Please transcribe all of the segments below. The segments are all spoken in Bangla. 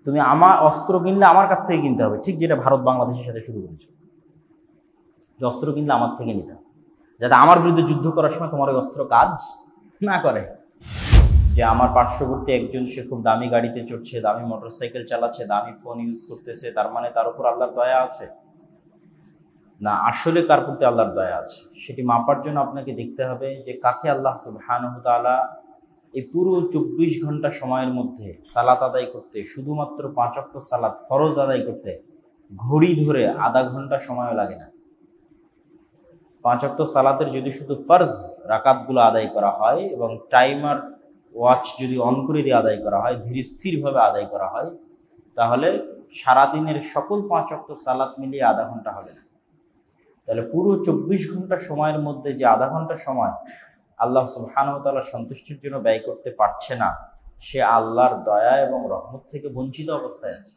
তুমি আমার অস্ত্র কিনলে আমার কাছ থেকে কিনতে হবে, ঠিক যেটা ভারত বাংলাদেশের সাথে শুরু করেছে, যে অস্ত্র কিনলে আমার থেকে নিতে হবে, যাতে আমার বিরুদ্ধে যুদ্ধ করার সময় তোমার ওই অস্ত্র কাজ না করে। যে আমার পার্শ্ববর্তী একজন, সে খুব দামি গাড়িতে চড়ছে, দামি মোটরসাইকেল চালাচ্ছে, দামি ফোন ইউজ করতেছে, তার মানে তার উপর আল্লাহর দয়া আছে না? আসলে কার প্রতি আল্লাহর দয়া আছে সেটি মাপার জন্য আপনাকে দেখতে হবে যে কাকে আল্লাহ সুবহানাহু ওয়া তাআলা এই পুরো 24 ঘন্টা সময়ের মধ্যে সালাত আদায় করতে, শুধুমাত্র 5 ওয়াক্ত সালাত ফরজ আদায় করতে ঘড়ি ধরে আধা ঘন্টা সময় লাগে না। 5 ওয়াক্ত সালাতের যদি শুধু ফরজ রাকাতগুলো আদায় করা হয় এবং টাইমার ওয়াচ যদি অন করে দিয়ে আদায় করা হয়, ধীর স্থিরভাবে আদায় করা হয়, তাহলে সারাদিনের সকল 5 ওয়াক্ত সালাত মিলিয়ে আধা ঘন্টা হবে না। তাহলে পুরো 24 ঘন্টা সময়ের মধ্যে যে আধা ঘন্টা সময় আল্লাহ সুবহানাহু ওয়া তাআলার সন্তুষ্টির জন্য ব্যয় করতে পারছে না, সে আল্লাহর দয়া এবং রহমত থেকে বঞ্চিত অবস্থায় আছে।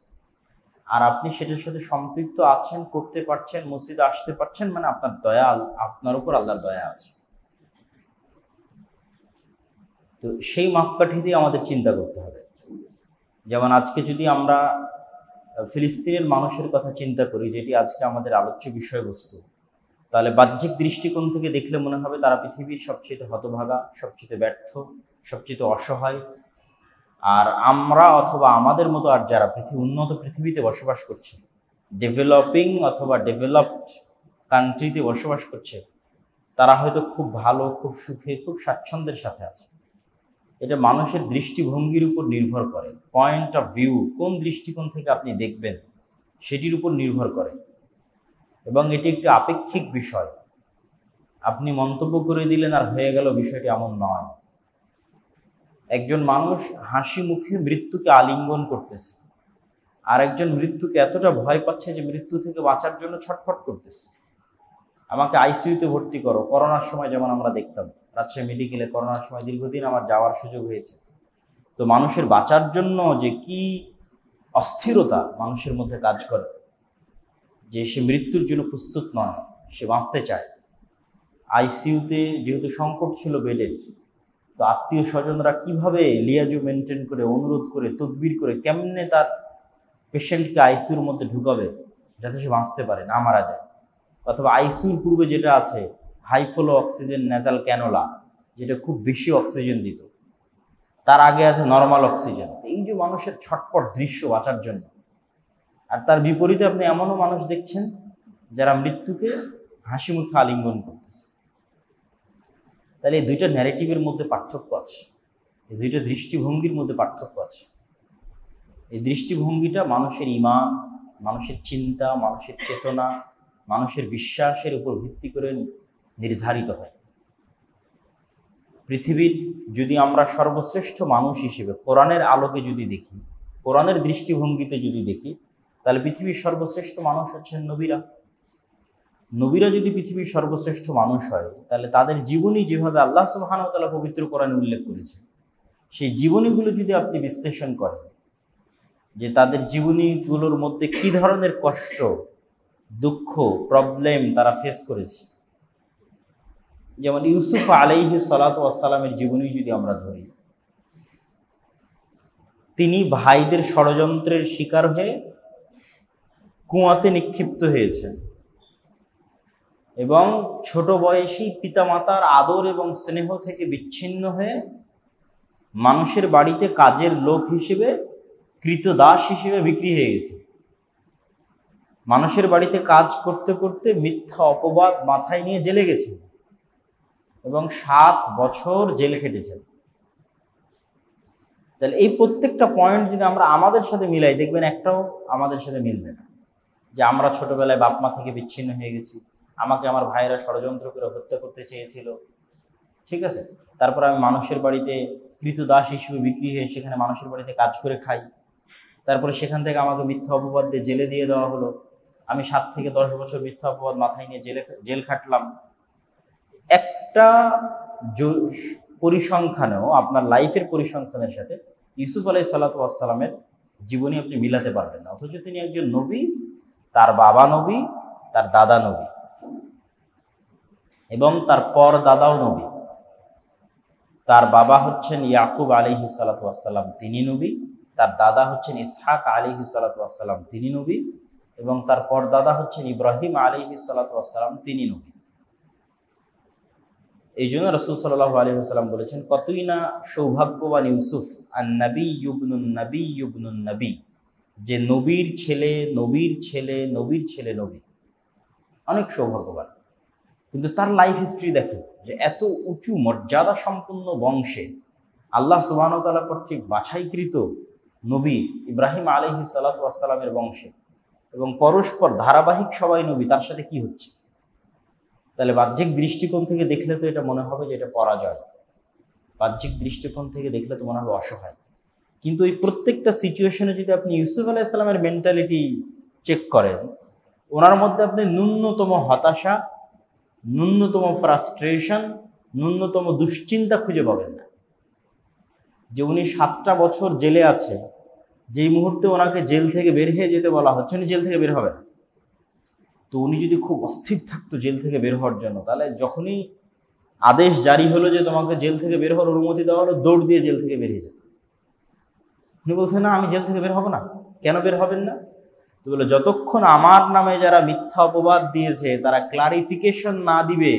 আর আপনি সেটার সাথে সম্পৃক্ত আছেন, করতে পারছেন, মসজিদে আসতে পারছেন, মানে আপনার দয়া, আপনার উপর আল্লাহর দয়া আছে। তো সেই মাপকাঠি দিয়ে আমাদের চিন্তা করতে হবে। যেমন আজকে যদি আমরা ফিলিস্তিনের মানুষের কথা চিন্তা করি, যেটি আজকে আমাদের আলোচ্য বিষয়বস্তু, তাহলে বাহ্যিক দৃষ্টিকোণ থেকে দেখলে মনে হবে তারা পৃথিবীর সবচেয়ে হতভাগা, সবচেয়ে ব্যর্থ, সবচেয়ে অসহায়। আর আমরা অথবা আমাদের মতো আর যারা উন্নত পৃথিবীতে বসবাস করছে, ডেভেলপিং অথবা ডেভেলপড কান্ট্রিতে বসবাস করছে, তারা হয়তো খুব ভালো, খুব সুখে, খুব স্বাচ্ছন্দ্যের সাথে আছে। এটা মানুষের দৃষ্টিভঙ্গির উপর নির্ভর করে, পয়েন্ট অফ ভিউ, কোন দৃষ্টিকোণ থেকে আপনি দেখবেন সেটির উপর নির্ভর করে। এবং এটি একটি আপেক্ষিক বিষয়। আপনি মন্তব্য করে দিলেন আর হয়ে গেল, বিষয়টি এমন নয়। একজন মানুষ হাসি মুখে মৃত্যুকে আলিঙ্গন করতেছে, আর একজন মৃত্যুকে এতটা ভয় পাচ্ছে যে মৃত্যু থেকে বাঁচার জন্য ছটফট করতেছে। আমাকে আইসিইউতে ভর্তি করো। করোনার সময় যেমন আমরা দেখতাম, রাজশাহী মেডিকেলে করোনার সময় দীর্ঘদিন আমার যাওয়ার সুযোগ হয়েছে। তো মানুষের বাঁচার জন্য যে কি অস্থিরতা মানুষের মধ্যে কাজ করে, যে সে মৃত্যুর জন্য প্রস্তুত নয়, সে বাঁচতে চায়। আইসিইউতে যেহেতু সংকট ছিল বেডের, তো আত্মীয় স্বজনরা কিভাবে লিয়াজু মেনটেন করে, অনুরোধ করে, তদবির করে কেমনে তার পেশেন্টকে আইসিইউর মধ্যে ঢুকাবে যাতে সে বাঁচতে পারে, না মারা যায়। অথবা আইসিইউর পূর্বে যেটা আছে high flow oxygen nasal cannula, যেটা খুব বেশি অক্সিজেন দিত, তার আগে আছে নর্মাল অক্সিজেন। এই যে মানুষের ছটপট দৃশ্য বাঁচার জন্য। আর তার বিপরীতে আপনি এমনও মানুষ দেখছেন যারা মৃত্যুকে হাসি মুখে আলিঙ্গন করতেছে। তাহলে এই দুইটা ন্যারেটিভের মধ্যে পার্থক্য আছে, এই দুইটা দৃষ্টিভঙ্গির মধ্যে পার্থক্য আছে। এই দৃষ্টিভঙ্গিটা মানুষের ঈমান, মানুষের চিন্তা, মানুষের চেতনা, মানুষের বিশ্বাসের উপর ভিত্তি করে নির্ধারিত হয়। পৃথিবীর যদি আমরা সর্বশ্রেষ্ঠ মানুষ হিসেবে কোরআনের আলোকে যদি দেখি, কোরআনের দৃষ্টিভঙ্গিতে যদি দেখি, তাহলে পৃথিবীর সর্বশ্রেষ্ঠ মানুষ হচ্ছেন নবীরা। নবীরা যদি পৃথিবীর সর্বশ্রেষ্ঠ মানুষ হয়, তাহলে তাদের জীবনী যেভাবে আল্লাহ সুবহানাহু ওয়া তাআলা পবিত্র কোরআনে উল্লেখ করেছে, সেই জীবনীগুলো যদি আপনি বিশ্লেষণ করেন, যে তাদের জীবনীগুলোর মধ্যে কি ধরনের কষ্ট, দুঃখ, প্রবলেম তারা ফেস করেছে। যেমন ইউসুফ আলাইহিস সালাতু ওয়াস সালামের জীবনী যদি আমরা ধরি, তিনি ভাইদের ষড়যন্ত্রের শিকার হয়ে কুয়াতে নিক্ষিপ্ত হয়েছেন এবং ছোট বয়সী পিতামাতার আদর এবং স্নেহ থেকে বিচ্ছিন্ন হয়ে মানুষের বাড়িতে কাজের লোক হিসেবে, কৃতদাস হিসেবে বিক্রি হয়ে গেছে। মানুষের বাড়িতে কাজ করতে করতে মিথ্যা অপবাদ মাথায় নিয়ে জেলে গেছে এবং 7 বছর জেল খেটেছেন। তাহলে এই প্রত্যেকটা পয়েন্ট যদি আমরা আমাদের সাথে মিলাই, দেখবেন একটাও আমাদের সাথে মিলবে না। যে আমরা ছোটবেলায় বাপ মা থেকে বিচ্ছিন্ন হয়ে গেছি, আমাকে আমার ভাইয়েরা ষড়যন্ত্র করে হত্যা করতে চেয়েছিল, ঠিক আছে, তারপর আমি মানুষের বাড়িতে কৃতদাস হিসেবে বিক্রি হয়ে সেখানে মানুষের বাড়িতে কাজ করে খাই, তারপরে সেখান থেকে আমাকে মিথ্যা অপবাদ দিয়ে জেলে দিয়ে দেওয়া হলো, আমি 7 থেকে 10 বছর মিথ্যা অপবাদ মাথায় নিয়ে জেল খাটলাম। একটা পরিসংখ্যানেও আপনার লাইফের পরিসংখ্যানের সাথে ইউসুফ আলাইহিস সালাতু ওয়াস সালামের জীবনী আপনি মিলাতে পারবেন না। অথচ তিনি একজন নবী, তার বাবা নবী, তার দাদা নবী এবং তার পর দাদাও নবী। তার বাবা হচ্ছেন ইয়াকুব আলাইহিস সালাতু ওয়াস সালাম, তিনি নবী, তার দাদা হচ্ছেন ইসহাক আলাইহিস সালাতু ওয়াস সালাম, তিনি নবী, এবং তার পরদাদা হচ্ছেন ইব্রাহিম আলাইহিস সালাতু ওয়াস সালাম, তিনি নবী। এই জন্য রাসূল সাল্লাল্লাহু আলাইহি ওয়াসাল্লাম বলেছেন, কতই না সৌভাগ্যবান ইউসুফ আন নবী ইবনুন নবী ইবনুন নবী, যে নবীর ছেলে নবীর ছেলে নবীর ছেলে নবী, অনেক সৌভাগ্যবান। কিন্তু তার লাইফ হিস্ট্রি দেখেন যে এত উঁচু মর্যাদা সম্পন্ন বংশে আল্লাহ সুবহানাহু ওয়া তাআলা কর্তৃক বাছাইকৃত নবী ইব্রাহিম আলাইহিস সালাতু ওয়াস সালামের বংশে, এবং পরস্পর ধারাবাহিক সবাই নবী, তার সাথে কি হচ্ছে? তাহলে বাহ্যিক দৃষ্টিকোণ থেকে দেখলে তো এটা মনে হবে যে এটা পরাজয়, বাহ্যিক দৃষ্টিকোণ থেকে দেখলে তো মনে হবে অসহায়। কিন্তু এই প্রত্যেকটা সিচুয়েশনে যদি আপনি ইউসুফ আলাইহিস সালামের মেন্টালিটি চেক করেন, ওনার মধ্যে আপনি ন্যূনতম হতাশা, ন্যূনতম ফ্রাস্ট্রেশন, ন্যূনতম দুশ্চিন্তা খুঁজে পাবেন না। যে উনি 7টা বছর জেলে আছে, যেই মুহূর্তে ওনাকে জেল থেকে বের হয়ে যেতে বলা হচ্ছে, উনি জেল থেকে বের হবে না। তো উনি যদি খুব অস্থির থাকতো জেল থেকে বের হওয়ার জন্য, তাহলে যখনই আদেশ জারি হলো যে তোমাকে জেল থেকে বের হওয়ার অনুমতি দেওয়া হলো, দৌড় দিয়ে জেল থেকে বেরিয়ে যেত। উনি বলছেন, না আমি জেল থেকে বের হব না। কেন বের হবেন না? তো বলে, যতক্ষণ আমার নামে যারা মিথ্যা অপবাদ দিয়েছে তারা ক্লারিফিকেশন না দিবে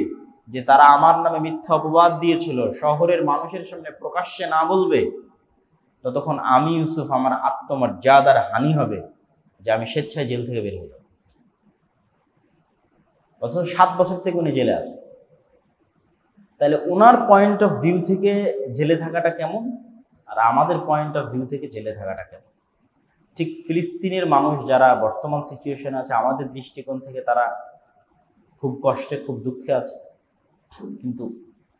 যে তারা আমার নামে মিথ্যা অপবাদ দিয়েছিল, শহরের মানুষের সামনে প্রকাশ্যে না বলবে, ততক্ষণ আমি ইউসুফ, আমার আত্মমর্যাদার হানি হবে যে আমি স্বেচ্ছায় জেল থেকে বের হয়ে যাব। অথচ 7 বছর থেকে উনি জেলে আছে। তাহলে ওনার পয়েন্ট অফ ভিউ থেকে জেলে থাকাটা কেমন, আর আমাদের পয়েন্ট অফ ভিউ থেকে জেলে থাকাটা কেমন? ঠিক ফিলিস্তিনের মানুষ যারা বর্তমান সিচুয়েশনে আছে, আমাদের দৃষ্টিকোণ থেকে তারা খুব কষ্টে, খুব দুঃখে আছে। কিন্তু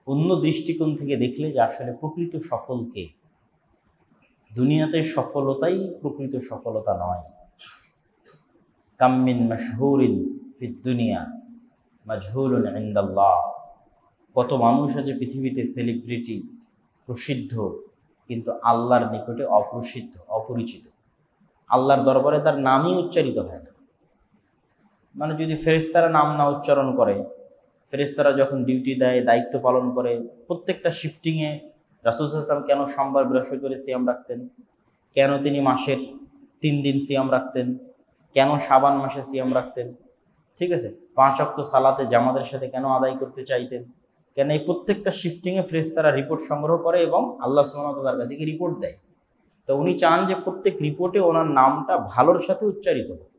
অন্য দৃষ্টিকোণ থেকে দেখলে যে আসলে প্রকৃত সফল কে? দুনিয়াতে সফলতাই প্রকৃত সফলতা নয়। কাম্মিন মাশহুরিন ফিদ দুনিয়া মাজহুলুন ইনদাল্লাহ। কত মানুষ আছে পৃথিবীতে সেলিব্রিটি, প্রসিদ্ধ, কিন্তু আল্লাহর নিকটে অপ্রসিদ্ধ, অপরিচিত। আল্লাহর দরবারে তার নামই উচ্চারিত হয় না। মানে যদি ফেরেশতারা নাম না উচ্চারণ করে, ফেরেশতারা যখন ডিউটি দেয়, দায়িত্ব পালন করে, প্রত্যেকটা শিফটিংয়ে রাসূল সাল্লাল্লাহু আলাইহি ওয়াসাল্লাম কেন সোমবার বৃহস্পতিবার সিয়াম রাখতেন, কেন তিনি মাসের 3 দিন সিয়াম রাখতেন, কেন শাবান মাসে সিয়াম রাখতেন, ঠিক আছে, 5 ওয়াক্ত সালাতে জামাতের সাথে কেন আদায় করতে চাইতেন, কেন এই প্রত্যেকটা শিফটিংয়ে ফেরেশতারা রিপোর্ট সংগ্রহ করে এবং আল্লাহ সুবহানাহু ওয়া তাআলার কাছে কি রিপোর্ট দেয়। তো উনি চান যে প্রত্যেক রিপোর্টে ওনার নামটা ভালোর সাথে উচ্চারিত হোক।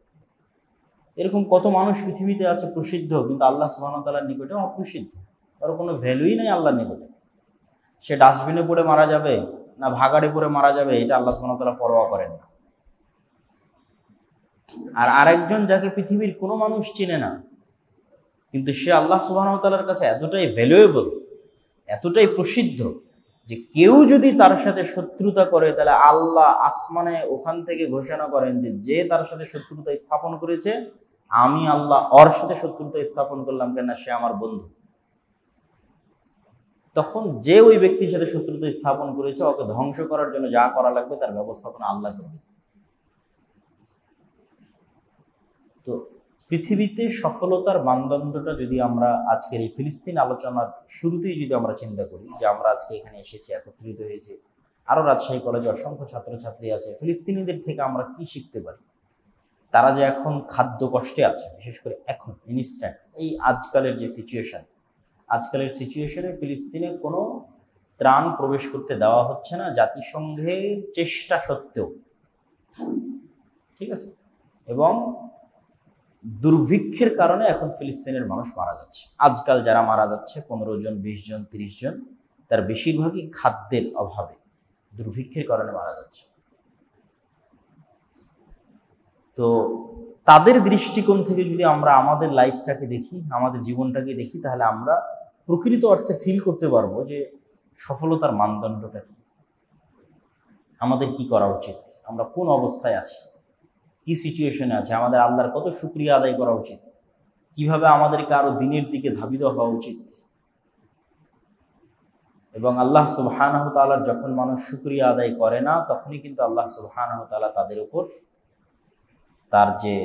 এরকম কত মানুষ পৃথিবীতে আছে প্রসিদ্ধ, কিন্তু আল্লাহ সুবহানাহু ওয়া তাআলার নিকটে অপ্রসিদ্ধ, তার কোনো ভ্যালুই নেই আল্লাহর নিকটে। সে ডাস্টবিনে পড়ে মারা যাবে না ভাগাড়ে পড়ে মারা যাবে, এটা আল্লাহ সুবহানাহু ওয়া তাআলা পরোয়া করেন না। আর আরেকজন যাকে পৃথিবীর কোনো মানুষ চিনে না, কিন্তু সে আল্লাহ সুবহানাহু ওয়া তাআলার কাছে এতটাই ভ্যালুয়েবল, এতটাই প্রসিদ্ধ যে কেউ যদি তার সাথে শত্রুতা করে, তাহলে আল্লাহ আসমানে ওখান থেকে ঘোষণা করেন যে যে তার সাথে শত্রুতা স্থাপন করেছে, আমি আল্লাহ ওর সাথে শত্রুতা স্থাপন করলাম, কেন সে আমার বন্ধু। তখন যে ওই ব্যক্তির সাথে শত্রুতা স্থাপন করেছে, ওকে ধ্বংস করার জন্য যা করা লাগবে তার ব্যবস্থাপনা আল্লাহ করবে। তো পৃথিবীতে সফলতার মানদণ্ডটা যদি আমরা আজকের এই ফিলিস্তিন আলোচনার শুরুতেই যদি আমরা চিন্তা করি, যে আমরা আজকে এখানে এসেছি, একত্রিত হয়েছি, আরও রাজশাহী কলেজে অসংখ্য ছাত্রছাত্রী আছে, ফিলিস্তিনিদের থেকে আমরা কি শিখতে পারি? তারা যে এখন খাদ্য কষ্টে আছে, বিশেষ করে এখন ইনস্ট্যান্ট এই আজকালের যে সিচুয়েশন, আজকালের সিচুয়েশনে ফিলিস্তিনে কোনো ত্রাণ প্রবেশ করতে দেওয়া হচ্ছে না জাতিসংঘের চেষ্টা সত্ত্বেও, ঠিক আছে। এবং দুর্ভিক্ষের কারণে এখন ফিলিস্তিনের মানুষ মারা যাচ্ছে। আজকাল যারা মারা যাচ্ছে 15 জন, 20 জন, 30 জন, তার বেশিরভাগই খাদ্যের অভাবে, দুর্ভিক্ষের কারণে মারা যাচ্ছে। তো তাদের দৃষ্টিকোণ থেকে যদি আমরা আমাদের লাইফটাকে দেখি, আমাদের জীবনটাকে দেখি, তাহলে আমরা প্রকৃত অর্থে ফিল করতে পারবো যে সফলতার মানদণ্ডটা কি, আমাদের কি করা উচিত, আমরা কোন অবস্থায় আছি, কি সিচুয়েশনে আছে, আমাদের আল্লাহর কত শুকরিয়া আদায় করা উচিত, কিভাবে আমাদেরকে আরো দিনের দিকে ধাবিত হওয়া উচিত। এবং আল্লাহ সুবহানাহু ওয়া তাআলার যখন মানুষ শুকরিয়া আদায় করে না, তখনই কিন্তু আল্লাহ সুবহানাহু ওয়া তাআলা তাদের উপর তার যে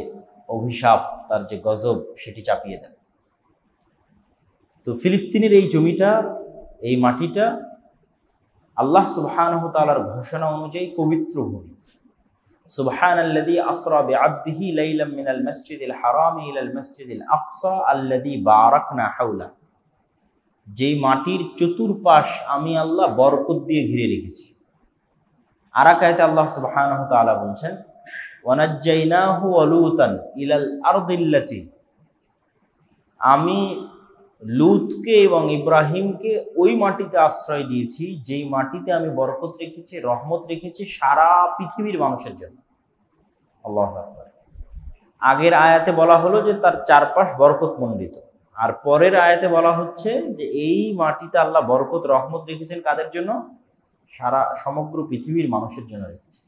অভিশাপ, তার যে গজব, সেটি চাপিয়ে দেন। তো ফিলিস্তিনের এই জমিটা, এই মাটিটা আল্লাহ সুবহানাহু ওয়া তাআলার ঘোষণা অনুযায়ী পবিত্র ভূমি। সুবহানাল্লাযী আসরা বিআবদিহি লাইলাম মিনাল মাসজিদিল হারামি ইলাল মাসজিদিল আকসা আল্লাযী বারাকনা হাওলা। যেই মাটির চতুর্পাশ আমি আল্লাহ বরকত দিয়ে ঘিরে রেখেছি। আর এক আয়াতে আল্লাহ সুবহানাহু ওয়া তাআলা বলছেন, ওয়ানাজ্জাইনাহু ওয়া লূতান ইলাল আরদিল্লাতী, আমি লূতকে এবং ইব্রাহিমকে ওই মাটিতে আশ্রয় দিয়েছি যেই মাটিতে আমি বরকত রেখেছি, রহমত রেখেছি সারা পৃথিবীর মানুষের জন্য। আল্লাহু আকবার। আগের আয়াতে বলা হলো যে তার চারপাশ বরকত মণ্ডিত, আর পরের আয়াতে বলা হচ্ছে যে এই মাটিতে আল্লাহ বরকত রহমত রেখেছেন কাদের জন্য? সারা সমগ্র পৃথিবীর মানুষের জন্য রেখেছে।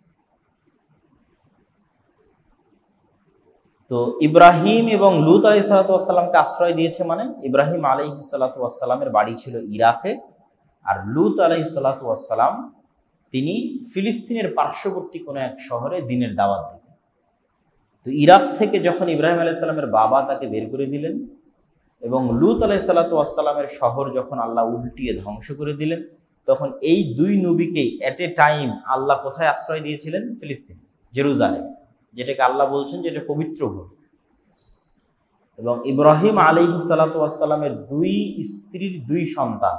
তো ইব্রাহিম এবং লূত আলাইহিস সালাতু ওয়াস সালামকে আশ্রয় দিয়েছে, মানে ইব্রাহিম আলাইহিস সালাতু ওয়াস সালামের বাড়ি ছিল ইরাকে, আর লূত আলাইহিস সালাতু ওয়াস সালাম তিনি ফিলিস্তিনের পার্শ্ববর্তী কোনো এক শহরে দ্বীনের দাওয়াত দিতেন। তো ইরাক থেকে যখন ইব্রাহিম আলাইহিস সালামের বাবা তাকে বের করে দিলেন এবং লূত আলাইহিস সালাতু ওয়াস সালামের শহর যখন আল্লাহ উল্টিয়ে ধ্বংস করে দিলেন, তখন এই দুই নবীকেই এট এ টাইম আল্লাহ কোথায় আশ্রয় দিয়েছিলেন? ফিলিস্তিন, জেরুজালেম, যেটাকে আল্লাহ বলছেন যে এটা পবিত্র ভূমি। এবং ইব্রাহিম আলাইহিস সালাতু ওয়াস সালামের দুই স্ত্রীর দুই সন্তান,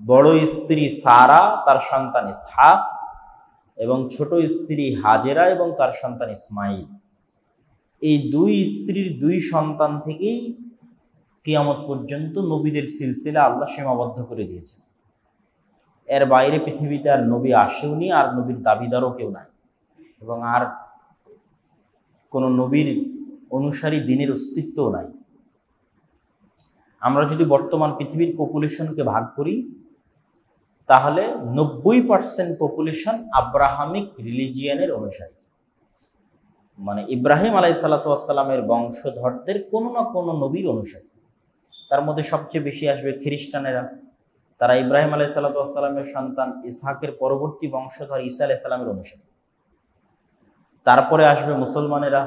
বড় স্ত্রী সারা, তার সন্তান ইসহাক, এবং ছোট স্ত্রী হাজেরা এবং তার সন্তান ইসমাইল, এই দুই স্ত্রীর দুই সন্তান থেকেই কিয়ামত পর্যন্ত নবীদের সিলসিলা আল্লাহ সীমাবদ্ধ করে দিয়েছেন। এর বাইরে পৃথিবীতে আর নবী আসেওনি, আর নবীর দাবিদারও কেউ নাই, এবং আর কোনো নবীর অনুসারী দিনের অস্তিত্বও নাই। আমরা যদি বর্তমান পৃথিবীর পপুলেশনকে ভাগ করি, তাহলে 90% পপুলেশন আব্রাহামিক রিলিজিয়ানের অনুসারী, মানে ইব্রাহিম আলাইহিস সালাতু ওয়াস সালামের বংশধরদের কোনো না কোনো নবীর অনুসারী। তার মধ্যে সবচেয়ে বেশি আসবে খ্রিস্টানেরা, তারা ইব্রাহিম আলাইহিস সালাতু ওয়াস সালামের সন্তান ইসহাকের পরবর্তী বংশধর ঈসা আলাইহিস সালামের অনুসারী। তারপরে আসবে মুসলমানেরা,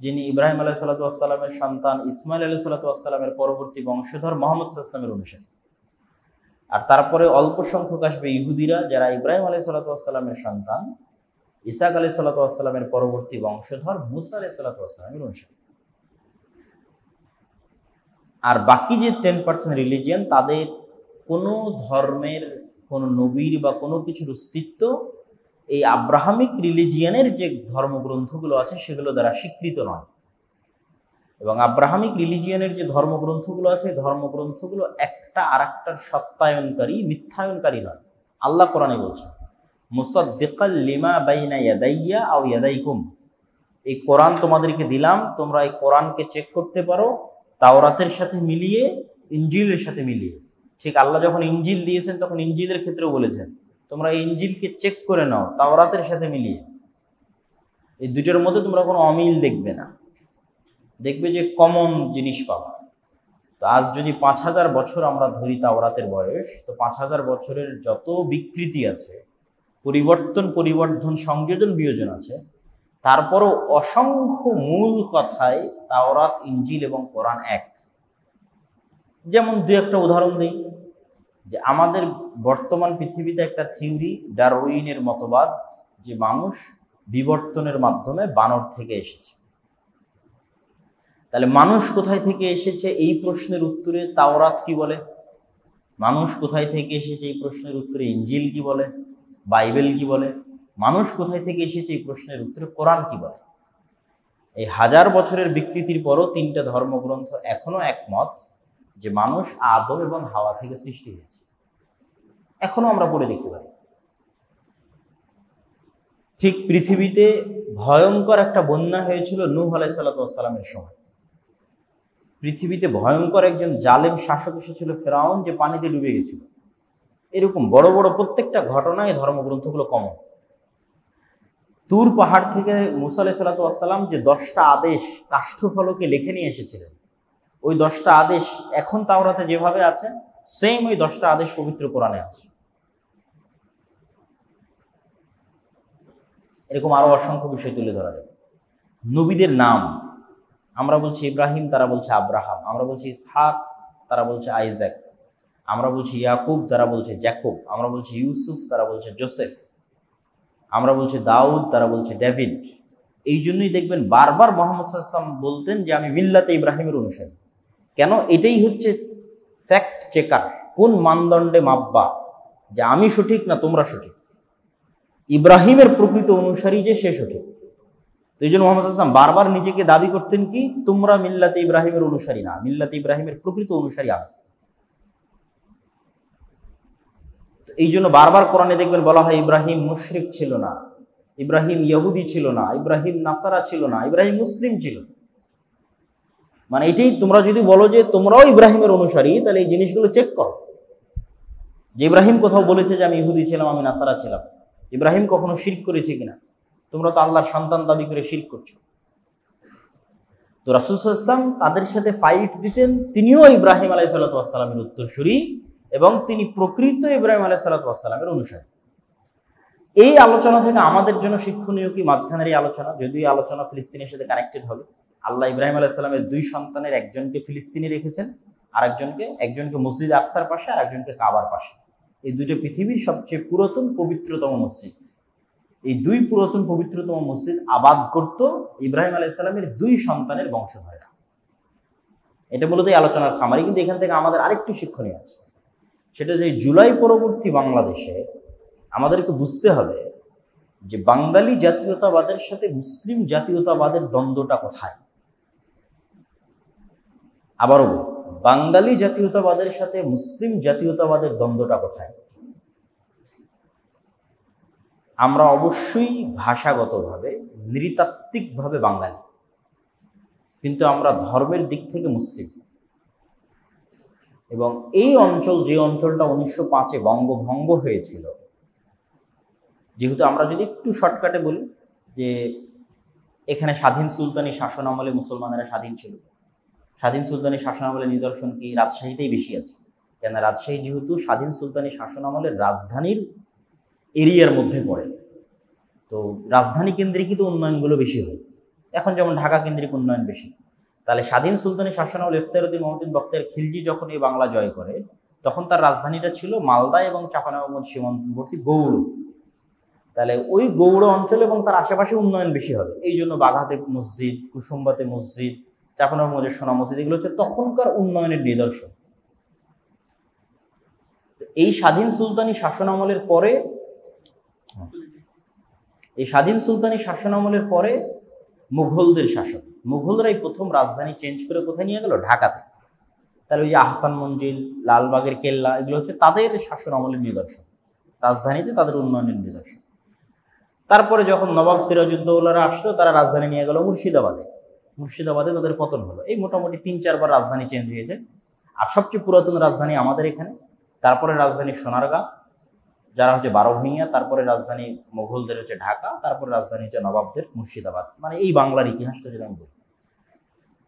যিনি ইব্রাহিম আলাইহিস সালাতু ওয়াস সালামের সন্তান ইসমাইল আলাইহিস সালাতু ওয়াস সালামের পরবর্তী বংশধর মুহাম্মদ সাল্লাল্লাহু আলাইহি ওয়াসাল্লামের অনুসারী। আর তারপরে অল্প সংখ্যক আসবে ইহুদিরা, যারা ইব্রাহিম আলাইহিস সালাতু ওয়াস সালামের সন্তান ইসহাক আলাইহিস সালাতু ওয়াস সালামের পরবর্তী বংশধর মুসা আলাইহিস সালাতু ওয়াস সালামের অনুসারী। আর বাকি যে 10% রিলিজিয়ান, তাদের কোনো ধর্মের, কোনো নবীর বা কোনো কিছুর অস্তিত্ব এই আব্রাহামিক রিলিজিয়ানের যে ধর্মগ্রন্থগুলো আছে সেগুলো দ্বারা স্বীকৃত নয়। এবং আব্রাহামিক রিলিজিয়ানের যে ধর্মগ্রন্থগুলো আছে, ধর্মগ্রন্থগুলো একটা আর একটার সত্যায়নকারী, মিথ্যায়নকারী নয়। আল্লাহ কোরআনে বলছেন, মুসাদ্দিকাল লিমা বাইনা ইয়াদাইয়া আও ইয়াদাইকুম, এই কোরআন তোমাদেরকে দিলাম, তোমরা এই কোরআনকে চেক করতে পারো তাওরাতের সাথে মিলিয়ে, ইনজিলের সাথে মিলিয়ে। ঠিক আল্লাহ যখন ইনজিল দিয়েছেন তখন ইনজিলের ক্ষেত্রেও বলেছেন তোমরা এই ইনজিলকে চেক করে নাও তাওরাতের সাথে মিলিয়ে। এই দুটোর মধ্যে তোমরা কোনো অমিল দেখবে না, দেখবে যে কমন জিনিস পাবা। তো আজ যদি 5000 বছর আমরা ধরি তাওরাতের বয়স, তো 5000 বছরের যত বিকৃতি আছে, পরিবর্তন, সংযোজন, বিয়োজন আছে, তারপরও অসংখ্য মূল কথায় তাওরাত, ইনজিল এবং কোরআন এক। যেমন দু একটা উদাহরণ দিই, যে আমাদের বর্তমান পৃথিবীতে একটা থিওরি, ডারউইনের মতবাদ, যে মানুষ বিবর্তনের মাধ্যমে বানর থেকে এসেছে। তাহলে মানুষ কোথায় থেকে এসেছে এই প্রশ্নের উত্তরে তাওরাত কি বলে? মানুষ কোথায় থেকে এসেছে এই প্রশ্নের উত্তরে ইনজিল কি বলে? বাইবেল কি বলে? মানুষ কোথায় থেকে এসেছে এই প্রশ্নের উত্তরে কোরআন কি বলে? এই 1000 বছরের বিকৃতির পরও 3টা ধর্মগ্রন্থ এখনো একমত যে মানুষ আদম এবং হাওয়া থেকে সৃষ্টি হয়েছে। এখনো আমরা পড়ে দেখতে পারি। ঠিক পৃথিবীতে ভয়ঙ্কর একটা বন্যা হয়েছিল নূহ আলাইহিস সালামের সময়। পৃথিবীতে ভয়ঙ্কর একজন জালেম শাসক এসেছিল ফেরাউন, যে পানিতে ডুবে গেছিল। এরকম বড় বড় প্রত্যেকটা ঘটনায় ধর্মগ্রন্থগুলো কমন। তুর পাহাড় থেকে মুসা আলাইহিস সালাম যে 10টা আদেশ কাষ্ঠফলকে লিখে নিয়ে এসেছিলেন, ওই 10টা আদেশ এখন তাওরাতে যেভাবে আছে, সেম ওই 10টা আদেশ পবিত্র কোরআনে আছে। এরকম আরো অসংখ্য বিষয় তুলে ধরা যাবে। নবীদের নাম, আমরা বলছি ইব্রাহিম, তারা বলছে আব্রাহাম। আমরা বলছি ইসহাক, তারা বলছে আইজাক। আমরা বলছি ইয়াকুব, তারা বলছে জ্যাকব। আমরা বলছি ইউসুফ, তারা বলছে জোসেফ। আমরা বলছি দাউদ, তারা বলছে ডেভিড। এই জন্যই দেখবেন বারবার মুহাম্মদ সাল্লাল্লাহু আলাইহি ওয়াসাল্লাম বলতেন যে আমি মিল্লাতে ইব্রাহিমের অনুসারী। কেন? এটাই হচ্ছে ফ্যাক্ট চেকার, কোন মানদণ্ডে মাপবা যে আমি সঠিক না তোমরা সঠিক। ইব্রাহিমের প্রকৃত অনুসারী যে সে সঠিক। তো এই জন্য মুহাম্মদ সাল্লাল্লাহু আলাইহি ওয়াসাল্লাম বারবার নিজেকে দাবি করতেন কি, তোমরা মিল্লাতে ইব্রাহিমের অনুসারী না, মিল্লাতে ইব্রাহিমের প্রকৃত অনুসারী আমি। এই জন্য বারবার কোরআনে দেখবেন বলা হয় ইব্রাহিম মুশরিক ছিল না, ইব্রাহিম ইহুদি ছিল না, ইব্রাহিম নাসারা ছিল না, ইব্রাহিম মুসলিম ছিল। মানে এটাই, তোমরা যদি বলো যে তোমরাও ইব্রাহিমের অনুসারী, তাহলে এই জিনিসগুলো চেক করো যে ইব্রাহিম কোথাও বলেছে যে আমি ইহুদি ছিলাম, আমি নাসারা ছিলাম। ইব্রাহিম কখনো শিরক করেছে কিনা? তোমরা তো আল্লাহর সন্তান দাবি করে শিরক করছো। তো রাসূল সাল্লাল্লাহু আলাইহি ওয়াসাল্লাম তাদের সাথে ফাইট দিতেন। তিনিও ইব্রাহিম আলাইহিস সালামের উত্তরসূরি এবং তিনি প্রকৃত ইব্রাহিম আলাইহিস সালামের অনুসারী। এই আলোচনা থেকে আমাদের জন্য শিক্ষণীয় কি মাঝখানের এই আলোচনা, যদিও এই আলোচনা ফিলিস্তিনের সাথে কানেক্টেড হবে। আল্লাহ ইব্রাহিম আলাইহিস সালামের দুই সন্তানের একজনকে ফিলিস্তিনে রেখেছেন, আর একজনকে মসজিদ আকসার পাশে, আর একজনকে কাবার পাশে। এই দুইটা পৃথিবীর সবচেয়ে পুরাতন পবিত্রতম মসজিদ। এই দুই পুরাতন পবিত্রতম মসজিদ আবাদ করত ইব্রাহিম আলাইহিস সালামের দুই সন্তানের বংশধরেরা। এটা মূলত এই আলোচনার সামারি। কিন্তু এখান থেকে আমাদের আরেকটু শিক্ষণীয় আছে, সেটা যে জুলাই পরবর্তী বাংলাদেশে আমাদেরকে বুঝতে হবে যে বাঙালি জাতীয়তাবাদের সাথে মুসলিম জাতীয়তাবাদের দ্বন্দ্বটা কোথায়। আবারও বলি, বাঙালি জাতীয়তাবাদের সাথে মুসলিম জাতীয়তাবাদের দ্বন্দ্বটা কোথায়? আমরা অবশ্যই ভাষাগতভাবে নৃতাত্ত্বিকভাবে বাঙালি, কিন্তু আমরা ধর্মের দিক থেকে মুসলিম। এবং এই অঞ্চল, যে অঞ্চলটা 1905-এ বঙ্গভঙ্গ হয়েছিল, যেহেতু আমরা যদি একটু শর্টকাটে বলি যে এখানে স্বাধীন সুলতানি শাসন আমলে মুসলমানেরা স্বাধীন ছিল। স্বাধীন সুলতানি শাসন আমলের নিদর্শন কি? রাজশাহীতেই বেশি আছে। কেন? রাজশাহী যেহেতু স্বাধীন সুলতানি শাসন আমলের রাজধানীর এরিয়ার মধ্যে পড়ে, তো রাজধানী কেন্দ্রিকই উন্নয়নগুলো বেশি হয়। এখন যেমন ঢাকা কেন্দ্রিক উন্নয়ন বেশি। তাহলে স্বাধীন সুলতানি শাসনামল ইফতেখারউদ্দিন মহমুদ্দিন বখতিয়ার খিলজি যখন এই বাংলা জয় করে, তখন তার রাজধানীটা ছিল মালদা এবং চাঁপাইনবাবগঞ্জ সীমান্তবর্তী গৌড়। তাহলে ওই গৌড় অঞ্চল এবং তার আশেপাশে উন্নয়ন বেশি হবে। এই জন্য বাঘাতে মসজিদ, কুসুম্বাতে মসজিদ, চাঁপাইনবাবগঞ্জের সোনা মসজিদ, এগুলো হচ্ছে তখনকার উন্নয়নের নিদর্শন। এই স্বাধীন সুলতানি শাসনামলের পরে মুঘলদের শাসন, মুঘলরাই প্রথম রাজধানী চেঞ্জ করে কোথায় নিয়ে গেল? ঢাকাতে। তাহলে ওই যে আহসান মঞ্জিল, লালবাগের কেল্লা, এগুলো হচ্ছে তাদের শাসন আমলের নিদর্শন, রাজধানীতে তাদের উন্নয়নের নিদর্শন। তারপরে যখন নবাব সিরাজউদ্দৌলারা আসলো, তারা রাজধানী নিয়ে গেল মুর্শিদাবাদে তাদের পতন হলো। এই মোটামুটি 3-4 বার রাজধানী চেঞ্জ হয়েছে। আর সবচেয়ে পুরাতন রাজধানী আমাদের এখানে, তারপরে রাজধানী সোনারগাঁ, যারা হচ্ছে 12 ভূঁইয়া, তারপরে রাজধানী মোগলদের হচ্ছে ঢাকা, তারপরে রাজধানী হচ্ছে নবাবদের মুর্শিদাবাদ। মানে এই বাংলার ইতিহাসটা যদি আমি বলি।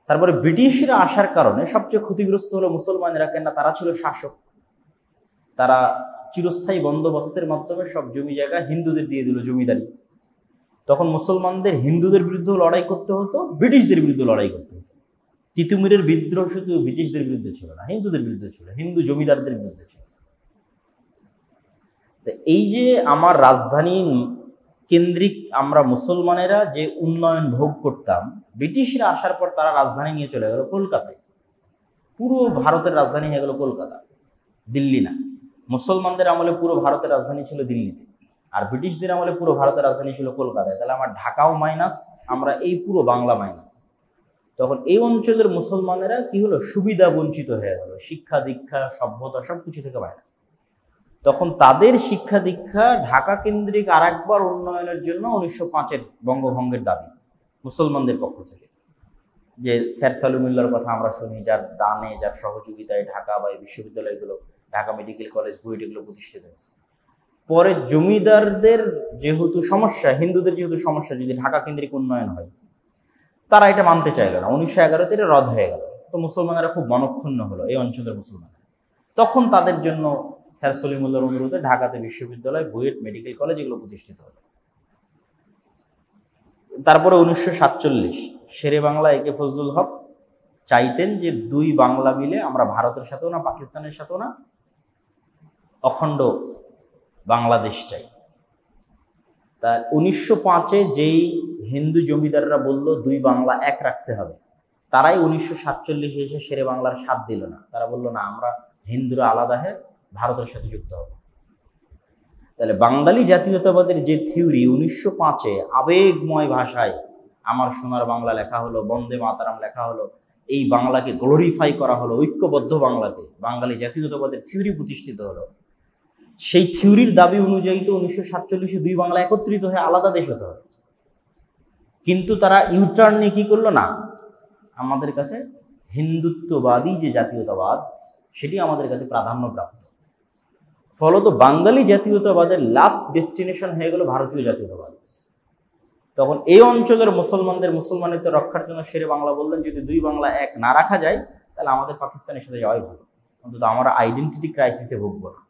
তারপরে ব্রিটিশরা আসার কারণে সবচেয়ে ক্ষতিগ্রস্ত হলো মুসলমানেরা। কেন? তারা ছিল শাসক, তারা চিরস্থায়ী বন্দোবস্তের মাধ্যমে সব জমি জায়গা হিন্দুদের দিয়ে দিল জমিদারি। তখন মুসলমানদের হিন্দুদের বিরুদ্ধেও লড়াই করতে হতো, ব্রিটিশদের বিরুদ্ধে লড়াই করতে হতো। তিতুমিরের বিদ্রোহ শুধু ব্রিটিশদের বিরুদ্ধে ছিল না, হিন্দুদের বিরুদ্ধে ছিল, হিন্দু জমিদারদের বিরুদ্ধে ছিল। তো এই যে আমার রাজধানী কেন্দ্রিক আমরা মুসলমানেরা যে উন্নয়ন ভোগ করতাম, ব্রিটিশরা আসার পর তারা রাজধানী নিয়ে চলে গেল কলকাতায়। পুরো ভারতের রাজধানী হয়ে গেল কলকাতা, দিল্লি না। মুসলমানদের আমলে পুরো ভারতের রাজধানী ছিল দিল্লিতে, আর ব্রিটিশদের আমলে পুরো ভারতের রাজধানী ছিল কলকাতায়। তাহলে আমার ঢাকাও মাইনাস, আমরা এই পুরো বাংলা মাইনাস। তখন এই অঞ্চলের মুসলমানেরা কি হলো? সুবিধা বঞ্চিত হয়ে গেল, শিক্ষা দীক্ষা সভ্যতা সবকিছু থেকে মাইনাস। তখন তাদের শিক্ষা দীক্ষা ঢাকা কেন্দ্রিক আর একবার উন্নয়নের জন্য 1905-এর বঙ্গভঙ্গের দাবি মুসলমানদের পক্ষ থেকে। যে স্যার সালুমিল্লার কথা আমরা শুনি, যার দানে, যার সহযোগিতায় ঢাকা বা এই বিশ্ববিদ্যালয়গুলো, ঢাকা মেডিকেল কলেজ, বুয়েট এগুলো প্রতিষ্ঠিত হয়েছে। পরে জমিদারদের যেহেতু সমস্যা, হিন্দুদের যেহেতু সমস্যা, যদি ঢাকা কেন্দ্রিক উন্নয়ন হয়, তারা এটা মানতে চাইল না। 1911-তে এটা রদ হয়ে গেল। তো মুসলমানেরা খুব মনক্ষুণ্ণ হলো, এই অঞ্চলের মুসলমান। তখন তাদের জন্য স্যার সলিমুল্লাহর অনুরোধে ঢাকাতে বিশ্ববিদ্যালয়, বুয়েট মেডিকেল কলেজ এগুলো প্রতিষ্ঠিত হলো। তারপরে 1947 শেরে বাংলা একে ফজলুল হক চাইতেন যে দুই বাংলা মিলে আমরা ভারতের সাথেও না, পাকিস্তানের সাথেও না, অখণ্ড বাংলাদেশ চাই। তা 1905-এ যেই হিন্দু জমিদাররা বলল দুই বাংলা এক রাখতে হবে, তারাই 1947-এ এসে শেরে বাংলার স্বাদ দিল না। তারা বলল না, আমরা হিন্দুরা আলাদা হয়ে ভারতের সাথে যুক্ত হব। তাহলে বাঙালি জাতীয়তাবাদের যে থিওরি 1905-এ আবেগময় ভাষায় আমার সোনার বাংলা লেখা হলো, বন্দে মাতারাম লেখা হলো, এই বাংলাকে গ্লোরিফাই করা হলো, ঐক্যবদ্ধ বাংলাকে বাঙালি জাতীয়তাবাদের থিওরি প্রতিষ্ঠিত হলো। সেই থিওরির দাবি অনুযায়ী তো 1947-এ দুই বাংলা একত্রিত হয়ে আলাদা দেশ হতে হবে। কিন্তু তারা ইউটার্ন নিয়ে কি করলো, না, আমাদের কাছে হিন্দুত্ববাদী যে জাতীয়তাবাদ সেটি আমাদের কাছে প্রাধান্যপ্রাপ্ত। ফলত বাঙালি জাতীয়তাবাদের লাস্ট ডেস্টিনেশন হয়ে গেল ভারতীয় জাতীয়তাবাদ। তখন এই অঞ্চলের মুসলমানিত্ব রক্ষার জন্য শেরে বাংলা বললেন, যদি দুই বাংলা এক না রাখা যায় তাহলে আমাদের পাকিস্তানের সাথে যাওয়াই ভালো, অন্তত আমরা আইডেন্টিটি ক্রাইসিসে ভুগব না।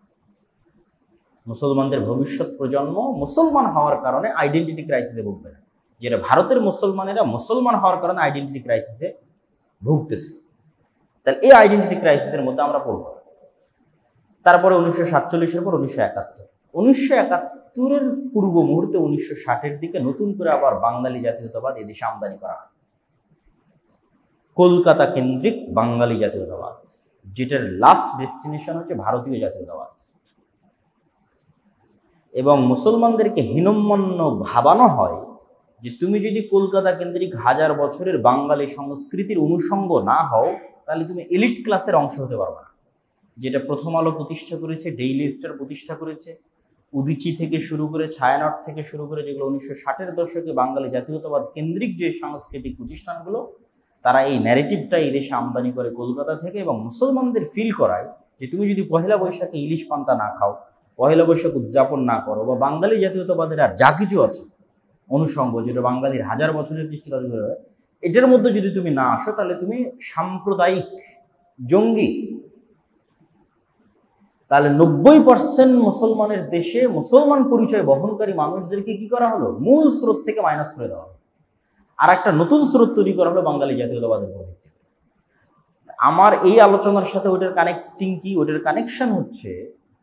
মুসলমানদের ভবিষ্যৎ প্রজন্ম মুসলমান হওয়ার কারণে আইডেন্টিটি ক্রাইসিসে ভুগবে না, যেটা ভারতের মুসলমানেরা মুসলমান হওয়ার কারণে আইডেন্টিটি ক্রাইসিসে ভুগতেছে। তাহলে এই আইডেন্টিটি ক্রাইসিসের মধ্যে আমরা পড়ব। তারপরে 1947-এর পর 1971-এর পূর্ব মুহূর্তে 1960-এর দিকে নতুন করে আবার বাঙালি জাতীয়তাবাদ এদেশে আমদানি করা হয়। কলকাতা কেন্দ্রিক বাঙালি জাতীয়তাবাদ, যেটার লাস্ট ডেস্টিনেশন হচ্ছে ভারতীয় জাতীয়তাবাদ। এবং মুসলমানদেরকে হীনম্মন্য ভাবানো হয় যে তুমি যদি কলকাতা কেন্দ্রিক হাজার বছরের বাঙালি সংস্কৃতির অনুষঙ্গ না হও তাহলে তুমি এলিট ক্লাসের অংশ হতে পারবে না। যেটা প্রথম আলো প্রতিষ্ঠা করেছে, ডেইলি স্টার প্রতিষ্ঠা করেছে, উদিচি থেকে শুরু করে, ছায়ানট থেকে শুরু করে, যেগুলো 1960-এর দশকে বাঙালি জাতীয়তাবাদ কেন্দ্রিক যে সাংস্কৃতিক প্রতিষ্ঠানগুলো, তারা এই ন্যারেটিভটা এই দেশে আমদানি করে কলকাতা থেকে এবং মুসলমানদের ফিল করায় যে তুমি যদি পহেলা বৈশাখে ইলিশ পান্তা না খাও, পহেলা বৈশাখ উদযাপন না করো, বা বাঙালি জাতীয়তাবাদের আর যা কিছু আছে অনুষঙ্গ, যেটা বাঙালির হাজার বছরের কৃষ্টিকাজ, এটার মধ্যে যদি তুমি না আসো তাহলে তুমি সাম্প্রদায়িক জঙ্গি। তাহলে 90% মুসলমানের দেশে মুসলমান পরিচয় বহনকারী মানুষদেরকে কি করা হলো, মূল স্রোত থেকে মাইনাস করে দেওয়া হলো, আর একটা নতুন স্রোত তৈরি করা হলো বাঙালি জাতীয়তাবাদের মধ্যে। আমার এই আলোচনার সাথে ওইটার কানেক্টিং কি, ওইটার কানেকশন হচ্ছে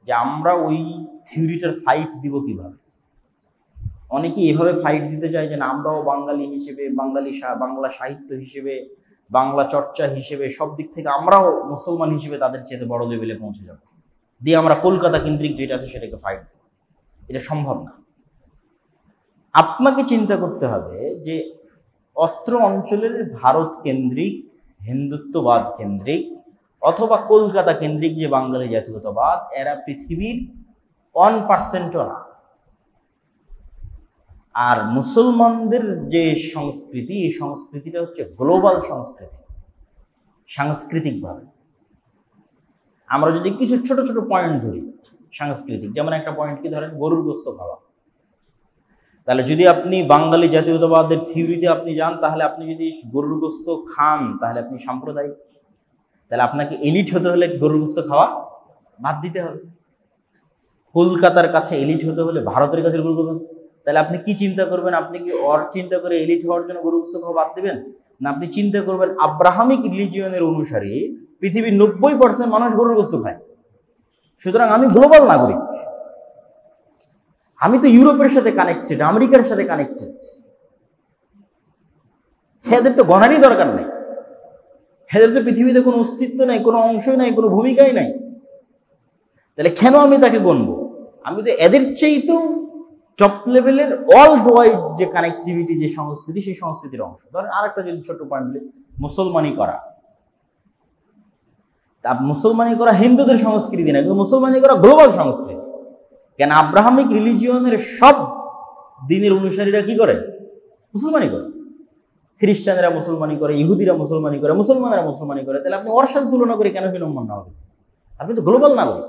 যে আমরা ওই থিওরিটার ফাইট দিব কিভাবে। অনেকে এভাবে ফাইট দিতে চায় যে না, আমরাও বাঙালি হিসেবে, বাংলা সাহিত্য হিসেবে, বাংলা চর্চা হিসেবে, সব দিক থেকে আমরাও মুসলমান হিসেবে তাদের চেয়ে বড় লেভেলে পৌঁছে যাব, দিয়ে আমরা কলকাতা কেন্দ্রিক যেটা আছে সেটাকে ফাইট দেব। এটা সম্ভব না। আপনাকে চিন্তা করতে হবে যে অত্র অঞ্চলের ভারত কেন্দ্রিক, হিন্দুত্ববাদ কেন্দ্রিক অথবা কলকাতা কেন্দ্রিক যে বাঙালি জাতীয়তাবাদ, এরা পৃথিবীর 1%ও না। আর মুসলমানদের যে সংস্কৃতি, এই সংস্কৃতিটা হচ্ছে গ্লোবাল সংস্কৃতি। সাংস্কৃতিকভাবে আমরা যদি কিছু ছোট ছোট পয়েন্ট ধরি সাংস্কৃতিক, যেমন একটা পয়েন্ট কি ধরেন, গরুর গোস্ত খাওয়া। তাহলে যদি আপনি বাঙালি জাতীয়তাবাদের থিওরিতে আপনি যান, তাহলে আপনি যদি গরুর গোস্ত খান তাহলে আপনি সাম্প্রদায়িক। তাহলে আপনাকে এলিট হতে হলে গরুর গোস্ত খাওয়া বাদ দিতে হবে। কলকাতার কাছে এলিট হতে হলে ভারতের কাছে গরুর গোস্ত, তাহলে আপনি কি চিন্তা করবেন? আপনি কি চিন্তা করে এলিট হওয়ার জন্য গরুর গোস্ত খাওয়া বাদ দেবেন? না, আপনি চিন্তা করবেন আব্রাহামিক রিলিজিয়নের অনুসারে পৃথিবীর 90% মানুষ গরুর গোস্ত খায়, সুতরাং আমি গ্লোবাল নাগরিক, আমি তো ইউরোপের সাথে কানেক্টেড, আমেরিকার সাথে কানেক্টেড, এদের তো গণারই দরকার নেই, এদের তো পৃথিবীতে কোনো অস্তিত্ব নেই, কোনো অংশই নাই, কোনো ভূমিকাই নাই, তাহলে কেন আমি তাকে গণবো? আমি তো এদের চেয়েই তো টপ লেভেলের ওয়ার্ল্ড ওয়াইড যে কানেক্টিভিটি, যে সংস্কৃতি, সেই সংস্কৃতির অংশ। ধরেন আর একটা যদি ছোট্ট পয়েন্ট বলি, মুসলমানি করা। তা মুসলমানি করা হিন্দুদের সংস্কৃতি না, কিন্তু মুসলমানি করা গ্লোবাল সংস্কৃতি। কেন? আব্রাহামিক রিলিজিয়নের সব দিনের অনুসারীরা কি করে? মুসলমানি করে। খ্রিস্টানরা মুসলমানি করে, ইহুদিরা মুসলমানি করে, মুসলমানরা মুসলমানি করে। তাহলে আপনি ওর সাথে তুলনা করে কেন হীনম্মন্য হবে? আপনি তো গ্লোবাল নাগরিক।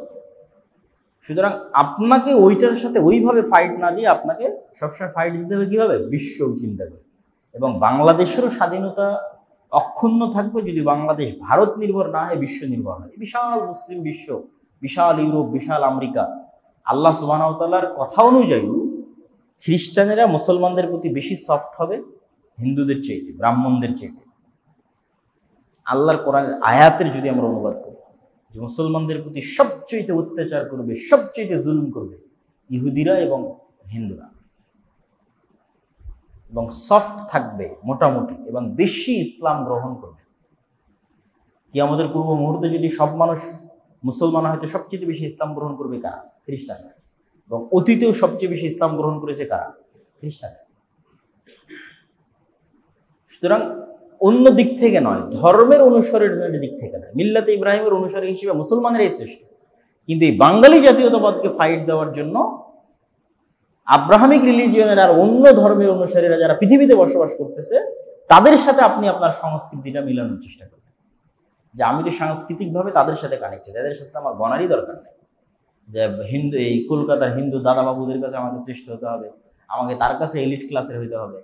সুতরাং আপনাকে ওইটার সাথে ওইভাবে ফাইট না দিয়ে আপনাকে সবসময় ফাইট দিতে হবে কিভাবে? বিশ্ব চিন্তা করে। এবং বাংলাদেশেরও স্বাধীনতা অক্ষুণ্ণ থাকবে যদি বাংলাদেশ ভারত নির্ভর না হয়, বিশ্ব নির্ভর হয়। বিশাল মুসলিম বিশ্ব, বিশাল ইউরোপ, বিশাল আমেরিকা, আল্লাহ সুবহানাহু ওয়া তাআলার কথা অনুযায়ী খ্রিস্টানেরা মুসলমানদের প্রতি বেশি সফট হবে হিন্দুদের চাইতে, ব্রাহ্মণদের চাইতে। আল্লাহর কোরআনের আয়াতের যদি আমরা অনুবাদ করি যে মুসলমানদের প্রতি সবচেয়ে অত্যাচার করবে, সবচেয়ে জুলুম করবে ইহুদিরা এবং হিন্দুরা। এবং সফট থাকবে মোটামুটি এবং বেশি ইসলাম গ্রহণ করবে। কিয়ামতের পূর্ব মুহূর্তে যদি সব মানুষ মুসলমান হয়তো সবচেয়ে বেশি ইসলাম গ্রহণ করবে কারা? খ্রিস্টানরা। এবং অতীতেও সবচেয়ে বেশি ইসলাম গ্রহণ করেছে কারা? খ্রিস্টানরা। সুতরাং অন্য দিক থেকে নয়, ধর্মের অনুসারের দিক থেকে নয়, মিল্লাতে ইব্রাহিমের অনুসারী হিসেবে মুসলমানেরাই শ্রেষ্ঠ। কিন্তু এই বাঙালি জাতীয়তাবাদকে ফাইট দেওয়ার জন্য আব্রাহামিক রিলিজিয়নের আর অন্য ধর্মের অনুসারীরা যারা পৃথিবীতে বসবাস করতেছে তাদের সাথে আপনি আপনার সংস্কৃতিটা মিলানোর চেষ্টা করবেন, যে আমি তো সাংস্কৃতিকভাবে তাদের সাথে কানেক্টেড, তাদের সাথে আমার গণারই দরকার নেই যে হিন্দু এই কলকাতার হিন্দু দাদাবাবুদের কাছে আমাকে শ্রেষ্ঠ হতে হবে, আমাকে তার কাছে এলিট ক্লাসের হইতে হবে।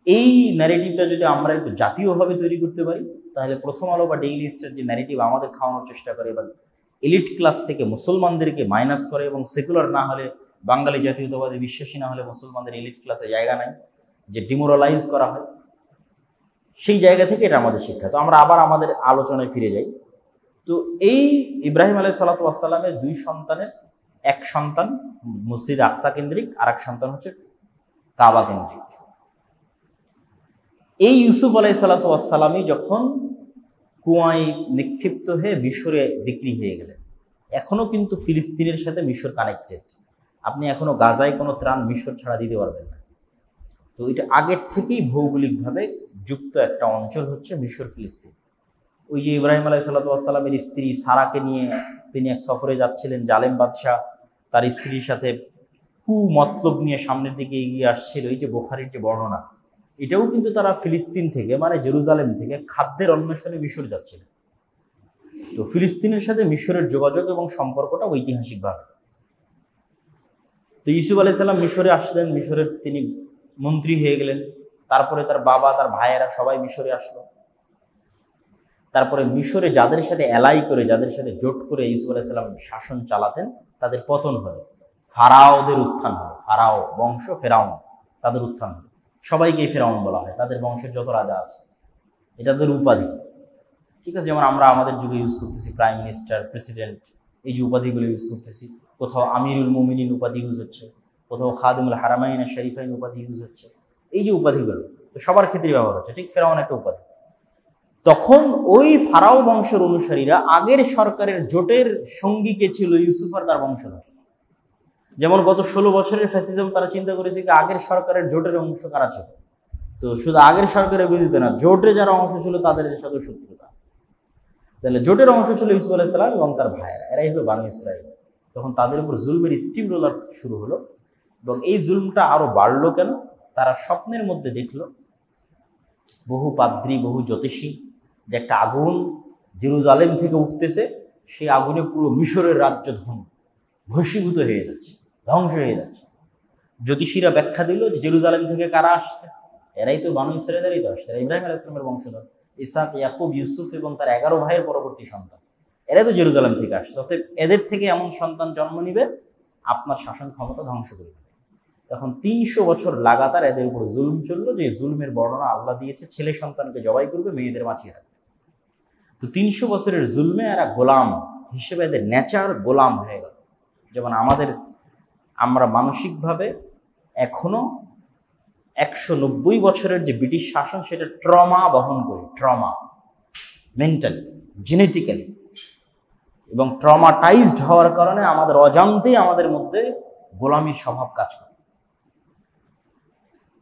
এই ন্যারেটিভটা যদি আমরা একটু জাতীয়ভাবে তৈরি করতে পারি, তাহলে প্রথম আলো বা ডেইলি স্টার যে ন্যারেটিভ আমাদের খাওয়ানোর চেষ্টা করে এবং এলিট ক্লাস থেকে মুসলমানদেরকে মাইনাস করে এবং সেকুলার না হলে, বাঙালি জাতীয়তাবাদে বিশ্বাসী না হলে মুসলমানদের এলিট ক্লাসে জায়গা নাই, যে ডিমোরালাইজ করা হয়, সেই জায়গা থেকে এটা আমাদের শিক্ষা। তো আমরা আবার আমাদের আলোচনায় ফিরে যাই। তো এই ইব্রাহিম আলাইহিস সালাতু ওয়াস সালামের দুই সন্তানের এক সন্তান মসজিদ আকসা কেন্দ্রিক, আর এক সন্তান হচ্ছে কাবা কেন্দ্রিক। এই ইউসুফ আলাইহিস সালাতু ওয়াস সালামই যখন কুয়ায় নিক্ষিপ্ত হয়ে মিশরে বিক্রি হয়ে গেলেন, এখনো কিন্তু ফিলিস্তিনের সাথে মিশর কানেক্টেড। আপনি এখনো গাজায় কোনো ত্রাণ মিশর ছাড়া দিতে পারবেন না। তো এটা আগের থেকেই ভৌগোলিকভাবে যুক্ত একটা অঞ্চল হচ্ছে মিশর ফিলিস্তিন। ওই যে ইব্রাহিম আলাইহিস সালাতু ওয়াস সালামের স্ত্রী সারাকে নিয়ে তিনি এক সফরে যাচ্ছিলেন, জালেম বাদশাহ তার স্ত্রীর সাথে মতলব নিয়ে সামনের দিকে এগিয়ে আসছিল, এই যে বুখারীর যে বর্ণনা, এটাও কিন্তু তারা ফিলিস্তিন থেকে মানে জেরুজালেম থেকে খাদ্যের অন্বেষণে মিশর যাচ্ছিল। তো ফিলিস্তিনের সাথে মিশরের যোগাযোগ এবং সম্পর্কটা ঐতিহাসিকভাবে। তো ইউসুফ আলাইহিস সালাম মিশরে আসলেন, মিশরের তিনি মন্ত্রী হয়ে গেলেন। তারপরে তার বাবা, তার ভাইয়েরা সবাই মিশরে আসলো। তারপরে মিশরে যাদের সাথে এলাই করে, যাদের সাথে জোট করে ইউসুফ আলাইহিস সালাম শাসন চালাতেন, তাদের পতন হলো, ফারাওদের উত্থান হলো। ফারাও বংশ, ফেরাউন, তাদের উত্থান হলো। সবাইকেই ফেরাউন বলা হয়, তাদের বংশের যত রাজা আছে, এটা তাদের উপাধি। ঠিক আছে, যেমন আমরা আমাদের যুগে ইউজ করতেছি প্রাইম মিনিস্টার, প্রেসিডেন্ট, এই যে উপাধিগুলো ইউজ করতেছি। কোথাও আমিরুল মুমিনিন উপাধি ইউজ হচ্ছে, কোথাও খাদিমুল হারামাইন আর শরীফাইন উপাধি ইউজ হচ্ছে। এই যে উপাধিগুলো তো সবার ক্ষেত্রে ব্যবহার হচ্ছে। ঠিক ফেরাউন একটা উপাধি। তখন ওই ফারাও বংশের অনুসারীরা আগের সরকারের জোটের সঙ্গী কে ছিল? ইউসুফ আর তার বংশধর। যেমন গত 16 বছরের ফ্যাসিজম, তারা চিন্তা করেছে যে আগের সরকারের জোটের অংশ কারা ছিল। তো শুধু আগের সরকারের বিরুদ্ধে না, জোটে যারা অংশ ছিল তাদের সাথে শত্রুতা। তাহলে জোটের অংশ ছিল ইউসুফ আলাইহিস সালাম এবং তার ভাইয়েরা, এরাই হলো বানু ইসরাইল। তখন তাদের উপর জুলমের স্টিম রোলার শুরু হলো এবং এই জুলমটা আরো বাড়লো কেন? তারা স্বপ্নের মধ্যে দেখলো বহু পাদ্রী, বহু জ্যোতিষী, যে একটা আগুন জেরুজালেম থেকে উঠতেছে, সেই আগুনে পুরো মিশরের রাজ্য ভস্মীভূত হয়ে যাচ্ছে, ধ্বংস হয়ে যাচ্ছে। জ্যোতিষীরা ব্যাখ্যা দিল যে জেরুজালেম থেকে কারা আসছে? এরাই তো বানু ইসরাইলেরই তো আসছে, ইব্রাহিম আলাইহিস সালামের বংশধর ইসহাক, ইয়াকুব, ইউসুফ এবং তার 11 ভাইয়ের পরবর্তী সন্তান। এরাই তো জেরুজালেম থেকে আসছে। অতএব এদের থেকে এমন সন্তান জন্ম নিবে আপনার শাসন ক্ষমতা ধ্বংস করে দেবে। তখন 300 বছর লাগাতার এদের উপর জুলুম চললো, যে জুলমের বর্ণনা আল্লাহ দিয়েছে, ছেলে সন্তানকে জবাই করবে, মেয়েদের বাঁচিয়ে রাখবে। তো 300 বছরের জুলমে এরা গোলাম হিসেবে, এদের নেচার গোলাম হয়ে গেল। যেমন আমরা মানসিকভাবে এখনো 190 বছরের যে ব্রিটিশ শাসন, সেটা ট্রমা বহন করি, ট্রমা মেন্টালি, জেনেটিক্যালি, এবং ট্রমাটাইজড হওয়ার কারণে আমাদের অজান্তেই আমাদের মধ্যে গোলামির স্বভাব কাজ করে।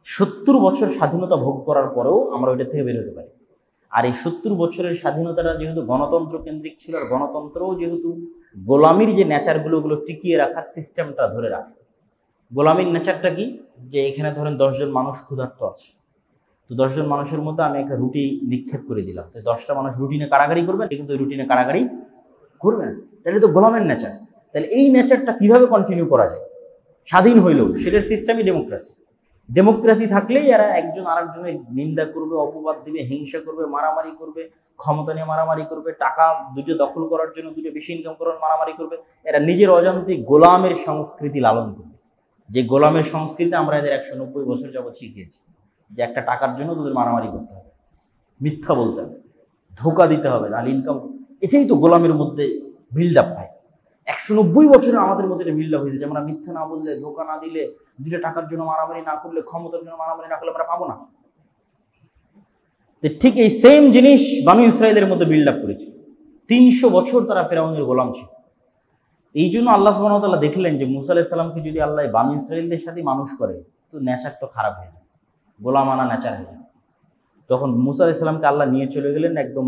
70 বছর স্বাধীনতা ভোগ করার পরেও আমরা ওইটা থেকে বের হতে পারি। আর এই 70 বছরের স্বাধীনতাটা যেহেতু গণতন্ত্র কেন্দ্রিক ছিল, আর গণতন্ত্রও যেহেতু গোলামির যে নেচারগুলো, ওগুলো টিকিয়ে রাখার সিস্টেমটা ধরে রাখে। গোলামির নেচারটা কি? যে এখানে ধরেন 10 জন মানুষ ক্ষুধার্ত আছে, তো 10 জন মানুষের মধ্যে আমি একটা রুটি নিক্ষেপ করে দিলাম, তো 10টা মানুষ রুটিনে কারাগারি করবে, কিন্তু ওই রুটিনে কারাগারি করবে না। তাহলে তো গোলামের নেচার। তাহলে এই নেচারটা কিভাবে কন্টিনিউ করা যায় স্বাধীন হইলেও? সেটার সিস্টেমই ডেমোক্রেসি। ডেমোক্রেসি থাকলেই এরা একজন আরেকজনের নিন্দা করবে, অপবাদ দিবে, হিংসা করবে, মারামারি করবে, ক্ষমতা নিয়ে মারামারি করবে, টাকা দুটো দখল করার জন্য, দুটো বেশি ইনকাম করার মারামারি করবে। এরা নিজের অজান্তে গোলামের সংস্কৃতি লালন করবে, যে গোলামের সংস্কৃতি আমরা এদের 190 বছর যাবৎ শিখিয়েছি, যে একটা টাকার জন্য তোদের মারামারি করতে হবে, মিথ্যা বলতে হবে, ধোকা দিতে হবে, নাহলে ইনকাম। এটাই তো গোলামের মধ্যে বিল্ড আপ হয়। 190 বছরে আমাদের মধ্যে বিল্ডাপ হয়েছে যে আমরা মিথ্যা না বললে, ধোকা না দিলে, 2টা টাকার জন্য মারামারি না করলে, ক্ষমতার জন্য মারামারি না করলে আমরা পাবো না। ঠিক এই সেম জিনিস বানু ইসরায়েলের মধ্যে বিল্ড আপ করেছে। 300 বছর তারা ফেরাউনের গোলাম ছিল। এই জন্য আল্লাহ সুবহানাহু ওয়া তাআলা দেখলেন যে মুসা আলাইহিস সালামকে যদি আল্লাহ বানু ইসরায়েলদের সাথে মানুষ করে তো নেচার তো খারাপ হয়ে যায়, গোলামানা নেচার হয়ে যায়। তখন মুসা আলাইহিস সালামকে আল্লাহ নিয়ে চলে গেলেন একদম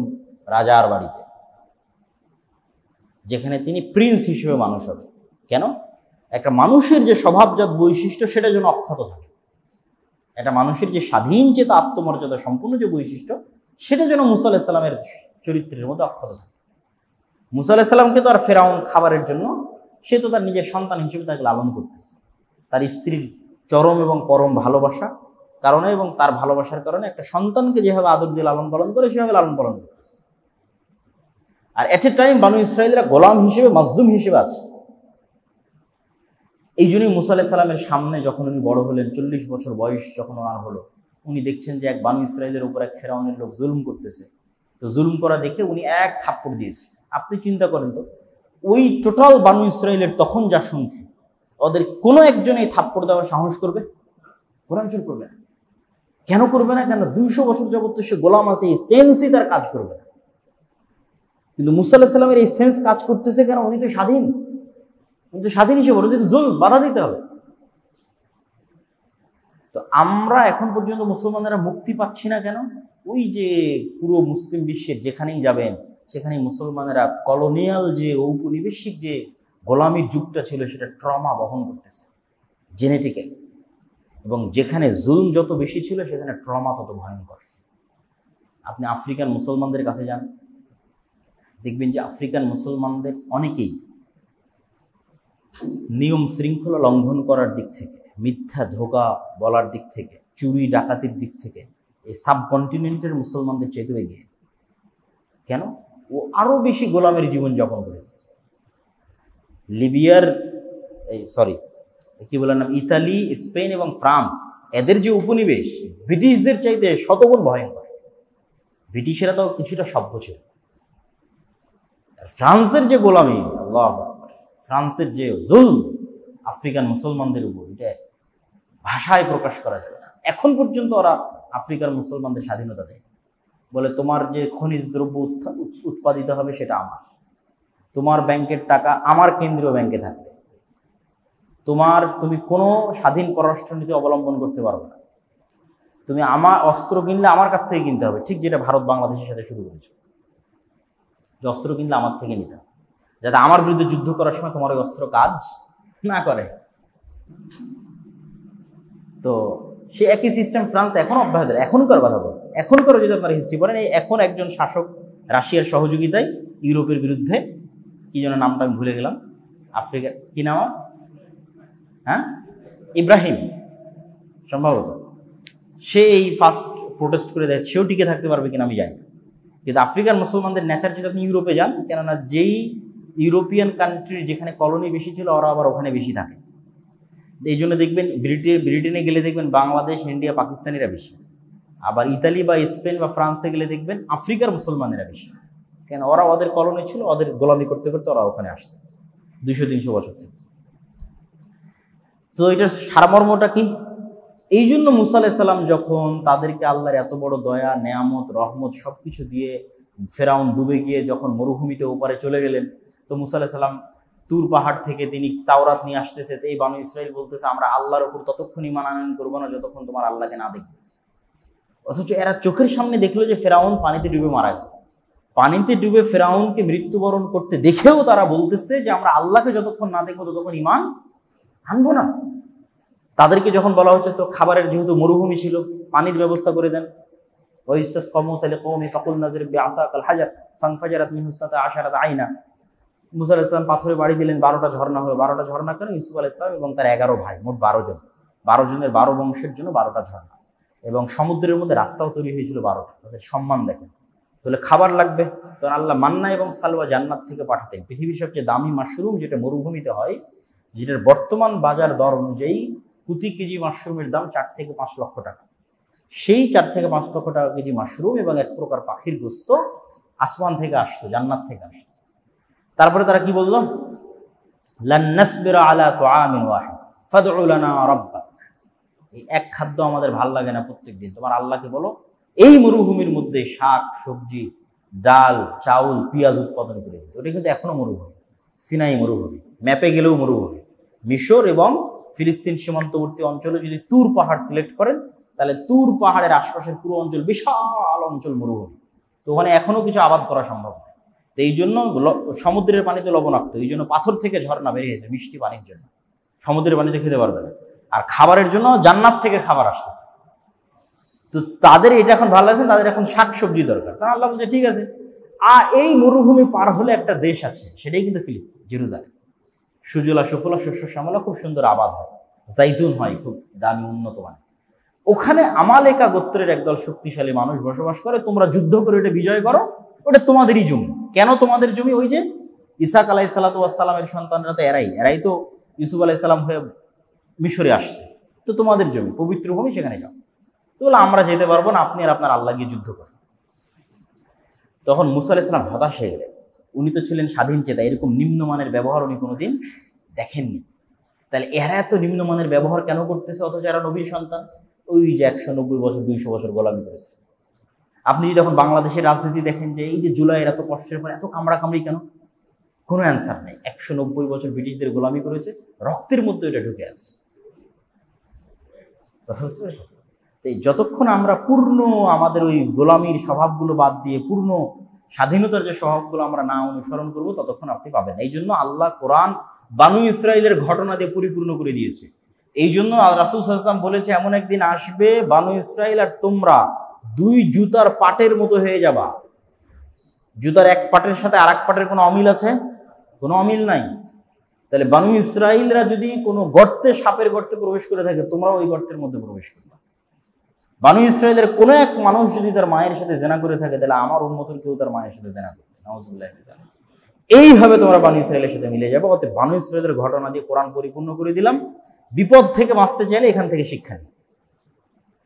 রাজার বাড়িতে, যেখানে তিনি প্রিন্স হিসেবে মানুষ হবে। কেন? একটা মানুষের যে স্বভাবজাত বৈশিষ্ট্য সেটা যেন অক্ষত থাকে, একটা মানুষের যে স্বাধীন চেতা আত্মমর্যাদা সম্পূর্ণ যে বৈশিষ্ট্য সেটা যেন মুসা আলাইহিস সালামের চরিত্রের মধ্যে অক্ষত থাকে। মুসা আলাইহিস সালামকে তো আর ফেরাউন খাবারের জন্য, সে তো তার নিজের সন্তান হিসেবে তাকে লালন করতেছে, তার স্ত্রীর চরম এবং পরম ভালোবাসা কারণে এবং তার ভালোবাসার কারণে একটা সন্তানকে যেভাবে আদর দিয়ে লালন পালন করে সেভাবে লালন পালন করতেছে। আর এট এ টাইম বানু ইসরায়েলরা গোলাম হিসেবে, মাজলুম হিসেবে আছে। এই জন্যই মুসা আলাইহিস সালামের সামনে যখন উনি বড় হলেন, 40 বছর বয়স যখন ওনার হলো, উনি দেখছেন যে এক বানু ইসরায়েলের উপর এক ফেরাউনের লোক জুলুম করতেছে। তো জুলুম করা দেখে উনি এক থাপ্পড় দিয়েছে। আপনি চিন্তা করেন তো, ওই টোটাল বানু ইসরায়েলের তখন যা সংখ্যা, ওদের কোনো একজন এই থাপ্পড় দেওয়ার সাহস করবে? কোনো একজন করবে না। কেন করবে না? কেন? 200 বছর যাবত সে গোলাম আছে, এই সেন্সই তার কাজ করবে না। কিন্তু মুসা আলাইহিস সালামের এই সেন্স কাজ করতেছে কেন? উনি তো স্বাধীন, উনি তো স্বাধীন হিসেবে, ওদের জুলম বাধা দিতে হবে। তো আমরা এখন পর্যন্ত মুসলমানেরা মুক্তি পাচ্ছি না কেন? ওই যে পুরো মুসলিম বিশ্বের যেখানেই যাবেন সেখানেই মুসলমানেরা কলোনিয়াল যে ঔপনিবেশিক যে গোলামির যুগটা ছিল সেটা ট্রমা বহন করতেছে জেনেটিক্যালি, এবং যেখানে জুলম যত বেশি ছিল সেখানে ট্রমা তত ভয়ঙ্কর। আপনি আফ্রিকান মুসলমানদের কাছে যান, দেখবেন যে আফ্রিকান মুসলমানদের অনেকেই নিয়ম শৃঙ্খলা লঙ্ঘন করার দিক থেকে, মিথ্যা ধোঁকা বলার দিক থেকে, চুরি ডাকাতির দিক থেকে এই সাবকন্টিনেন্টের মুসলমানদের চেয়ে এগিয়ে। কেন? ও আরো বেশি গোলামের জীবনযাপন করেছে। লিবিয়ার কি বলার নাম, ইতালি, স্পেন এবং ফ্রান্স, এদের যে উপনিবেশ ব্রিটিশদের চাইতে শতগুণ ভয়ঙ্কর। ব্রিটিশেরা তো কিছুটা সভ্য ছিল। ফ্রান্সের যে গোলামি, আল্লাহু আকবার, ফ্রান্সের যে জুলম আফ্রিকান মুসলমানদের উপর, এটা ভাষায় প্রকাশ করা যাবে না। এখন পর্যন্ত ওরা আফ্রিকার মুসলমানদের স্বাধীনতা দেয়, বলে তোমার যে খনিজ দ্রব্য উৎপাদিত হবে সেটা আমার, তোমার ব্যাংকের টাকা আমার কেন্দ্রীয় ব্যাংকে থাকবে, তুমি কোনো স্বাধীন পররাষ্ট্রনীতি অবলম্বন করতে পারবে না, তুমি আমার অস্ত্র কিনলে আমার কাছ থেকে কিনতে হবে। ঠিক যেটা ভারত বাংলাদেশের সাথে শুরু করেছে, যে অস্ত্র কিনলে আমার থেকে নিতে হবে, যাতে আমার বিরুদ্ধে যুদ্ধ করার সময় তোমার ওই অস্ত্র কাজ না করে। তো সে একই সিস্টেম ফ্রান্স এখন অব্যাহত, এখনকার কথা বলছে, এখনকার যদি আপনারা হিস্ট্রি পড়েন, এখন একজন শাসক রাশিয়ার সহযোগিতায় ইউরোপের বিরুদ্ধে, কি যেন নামটা আমি ভুলে গেলাম, আফ্রিকার কি নাম, হ্যাঁ ইব্রাহিম সম্ভবত, সে এই ফার্স্ট প্রোটেস্ট করে দেয়। সেও টিকে থাকতে পারবে কিনা আমি জানি, কিন্তু আফ্রিকার মুসলমানদের নেচার যদি আপনি ইউরোপে যান, কেননা যেই ইউরোপিয়ান কান্ট্রির যেখানে কলোনি বেশি ছিল ওরা আবার ওখানে বেশি থাকে। এই জন্য দেখবেন ব্রিটেনে গেলে দেখবেন বাংলাদেশ, ইন্ডিয়া, পাকিস্তানিরা বেশি, আবার ইতালি বা স্পেন বা ফ্রান্সে গেলে দেখবেন আফ্রিকার মুসলমানেরা বেশি। কেন? ওরা ওদের কলোনি ছিল, ওদের গোলামি করতে করতে ওরা ওখানে আসছে 200-300 বছর থেকে। তো এটার সারমর্মটা কি? এই জন্য মুসা আলাইহিস সালাম যখন তাদেরকে আল্লাহর এত বড় দয়া, নেয়ামত, রহমত সবকিছু দিয়ে ফেরাউন ডুবে গিয়ে যখন মরুভূমিতে ওপারে চলে গেলেন, তো মুসা আলাইহিস সালাম তুর পাহাড় থেকে তিনি তাওরাত নিয়ে আসতেছে। তো এই বানু ইসরাইল বলতেছে আমরা আল্লাহর উপর ততক্ষণ ঈমান আনয়ন করবো না যতক্ষণ তোমার আল্লাহকে না দেখবে। অথচ এরা চোখের সামনে দেখলো যে ফেরাউন পানিতে ডুবে মারা গেল। পানিতে ডুবে ফেরাউনকে মৃত্যুবরণ করতে দেখেও তারা বলতেছে যে আমরা আল্লাহকে যতক্ষণ না দেখবো ততক্ষণ ঈমান আনবো না। তাদেরকে যখন বলা হচ্ছে তো খাবারের যেহেতু মরুভূমি ছিল, পানির ব্যবস্থা করে দেন, মুসা আলাইহিস সালাম পাথরে বাড়ি দিলেন, 12টা ঝর্ণা হলো। 12টা ঝর্ণা কেন? ইউসুফ আলাইহিস সালাম এবং তার 11 ভাই, মোট 12 জন, 12 জনের 12 বংশের জন্য 12টা ঝর্ণা, এবং সমুদ্রের মধ্যে রাস্তাও তৈরি হয়েছিল 12টা। তাদের সম্মান দেখেন। তাহলে খাবার লাগবে, তখন আল্লাহ মান্না এবং সালওয়া জান্নাত থেকে পাঠাতেন, পৃথিবীর সবচেয়ে দামি মাশরুম যেটা মরুভূমিতে হয়, যেটার বর্তমান বাজার দর অনুযায়ী প্রতি কেজি মাশরুমের দাম 4 থেকে 5 লক্ষ টাকা। সেই 4 থেকে 5 লক্ষ টাকা কেজি মাশরুম এবং এক প্রকার পাখির গোস্ত আসমান থেকে আসতো, জান্নাত থেকে আসতো। তারপরে তারা কি বলল? লান নাসবিরা আলা তুআমিন ওয়াহিদ ফাদউ লানা রাব্বাক। এই এক খাদ্য আমাদের ভাল লাগে না প্রত্যেকদিন, তোমার আল্লাহকে বলো এই মরুভূমির মধ্যে শাক সবজি ডাল চাউল পেঁয়াজ উৎপাদন করে দিতে। ওটা কিন্তু এখনো মরুভূমি, সিনাই মরুভূমি, ম্যাপে গেলেও মরুভূমি। মিশর এবং ফিলিস্তিন সীমান্তবর্তী অঞ্চলে যদি তুর পাহাড় সিলেক্ট করেন তাহলে তুর পাহাড়ের আশপাশের পুরো অঞ্চল বিশাল অঞ্চল মরুভূমি। তো ওখানে এখনো কিছু আবাদ করা সম্ভব নয়। তো এই জন্য সমুদ্রের পানিতে লবণাক্ত, এই জন্য পাথর থেকে ঝর্ণা বেরিয়েছে মিষ্টি পানির জন্য, সমুদ্রের পানিতে খেতে পারবে না। আর খাবারের জন্য জান্নাত থেকে খাবার আসতেছে। তো তাদের এটা এখন ভালো লাগছে, তাদের এখন শাক সবজি দরকার। তখন আল্লাহ বলছে ঠিক আছে, এই মরুভূমি পার হলে একটা দেশ আছে, সেটাই কিন্তু ফিলিস্তিন, জেরুজালেম। সুজলা সুফলা শস্য শ্যামলা, খুব সুন্দর আবাদ হয়, জাইতুন হয় খুব দামি উন্নত মানে। ওখানে আমালেকা গোত্রের একদল শক্তিশালী মানুষ বসবাস করে। তোমরা যুদ্ধ করে ওটা বিজয় করো, ওটা তোমাদেরই জমি। কেন তোমাদের জমি? ওই যে ইসাক আলাইহিসসালামের সন্তানরা তো এরাই তো ইউসুফ আলাইহিসসালাম হয়ে মিশরে আসছে, তো তোমাদের জমি, পবিত্র ভূমি, সেখানে যাও। তো বলে আমরা যেতে পারবো না, আপনি আর আপনার আল্লাহ গিয়ে যুদ্ধ করেন। তখন মুসা আলাইহিস সালাম হতাশ হয়ে গেলেন। উনি তো ছিলেন স্বাধীন চেতা, এরকম নিম্নমানের ব্যবহার উনি কোনোদিন দেখেননি। তাহলে এরা এত নিম্নমানের ব্যবহার কেন করতেছে, অথচ এরা নবীর সন্তান? ওই যে 190 বছর 200 বছর গোলামি করেছে। আপনি যদি এখন বাংলাদেশের রাজনীতি দেখেন যে এই যে জুলাইয়ের এত কষ্টের পর এত কামড়াকামড়ি কেন, কোনো অ্যান্সার নেই। 190 বছর ব্রিটিশদের গোলামি করেছে, রক্তের মধ্যে এটা ঢুকে আছে। কথা বুঝতে পেরেছেন? যতক্ষণ আমরা পূর্ণ আমাদের ওই গোলামির স্বভাবগুলো বাদ দিয়ে পূর্ণ স্বাধীনতার যে স্বভাবগুলো আমরা না অনুসরণ করব, ততক্ষণ আপনি পাবেন। এই জন্য আল্লাহ কোরআন বানু ইসরাইলের ঘটনা দিয়ে পরিপূর্ণ করে দিয়েছে। এই জন্য রাসূল সাল্লাল্লাহু আলাইহি ওয়াসাল্লাম বলেছে, এমন একদিন আসবে বানু ইসরাইল আর তোমরা দুই জুতার পাটের মতো হয়ে যাবা। জুতার এক পাটের সাথে আর এক পাটের কোনো অমিল আছে? কোনো অমিল নাই। তাহলে বানু ইসরাইলরা যদি কোনো গর্তে, সাপের গর্তে প্রবেশ করে থাকে, তোমরাও ওই গর্তের মধ্যে প্রবেশ করবে। বানু ইসরাইলের কোনো এক মানুষ যদি তার মায়ের সাথে জেনা করে থাকে, তাহলে আমার উম্মতের কেউ তার মায়ের সাথে জেনা করবে, নাউযুবিল্লাহ। এইভাবে তোমরা বানু ইসরাইলের সাথে মিলে যাবে। অতএব বানু ইসরাইলের ঘটনা দিয়ে কোরআন পরিপূর্ণ করে দিলাম। বিপদ থেকে বাঁচতে চাইলে এখান থেকে শিক্ষা নিই।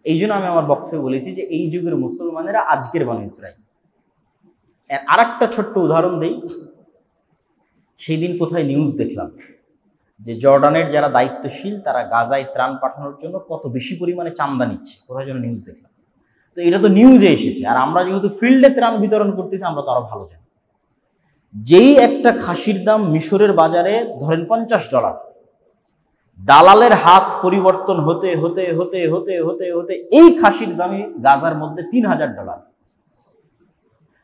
এই জন্য আমি আমার বক্তব্যে বলেছি যে এই যুগের মুসলমানেরা আজকের বানু ইসরাইল। আর একটা ছোট্ট উদাহরণ দেই। সেই দিন কোথায় নিউজ দেখলাম যে জর্ডানের যারা দায়িত্বশীল তারা গাজায় ত্রাণ পাঠানোর জন্য কত বেশি পরিমাণে চাঁদা নিচ্ছে, কোথায় যেন নিউজ দেখলাম। তো এটা তো নিউজে এসেছে, আর আমরা যেহেতু ফিল্ডে ত্রাণ বিতরণ করতেছি আমরা তো আরো ভালো জানি। যেই একটা খাসির দাম মিশরের বাজারে ধরেন $50, দালালের হাত পরিবর্তন হতে হতে হতে হতে হতে হতে এই খাসির দামে গাজার মধ্যে $3000।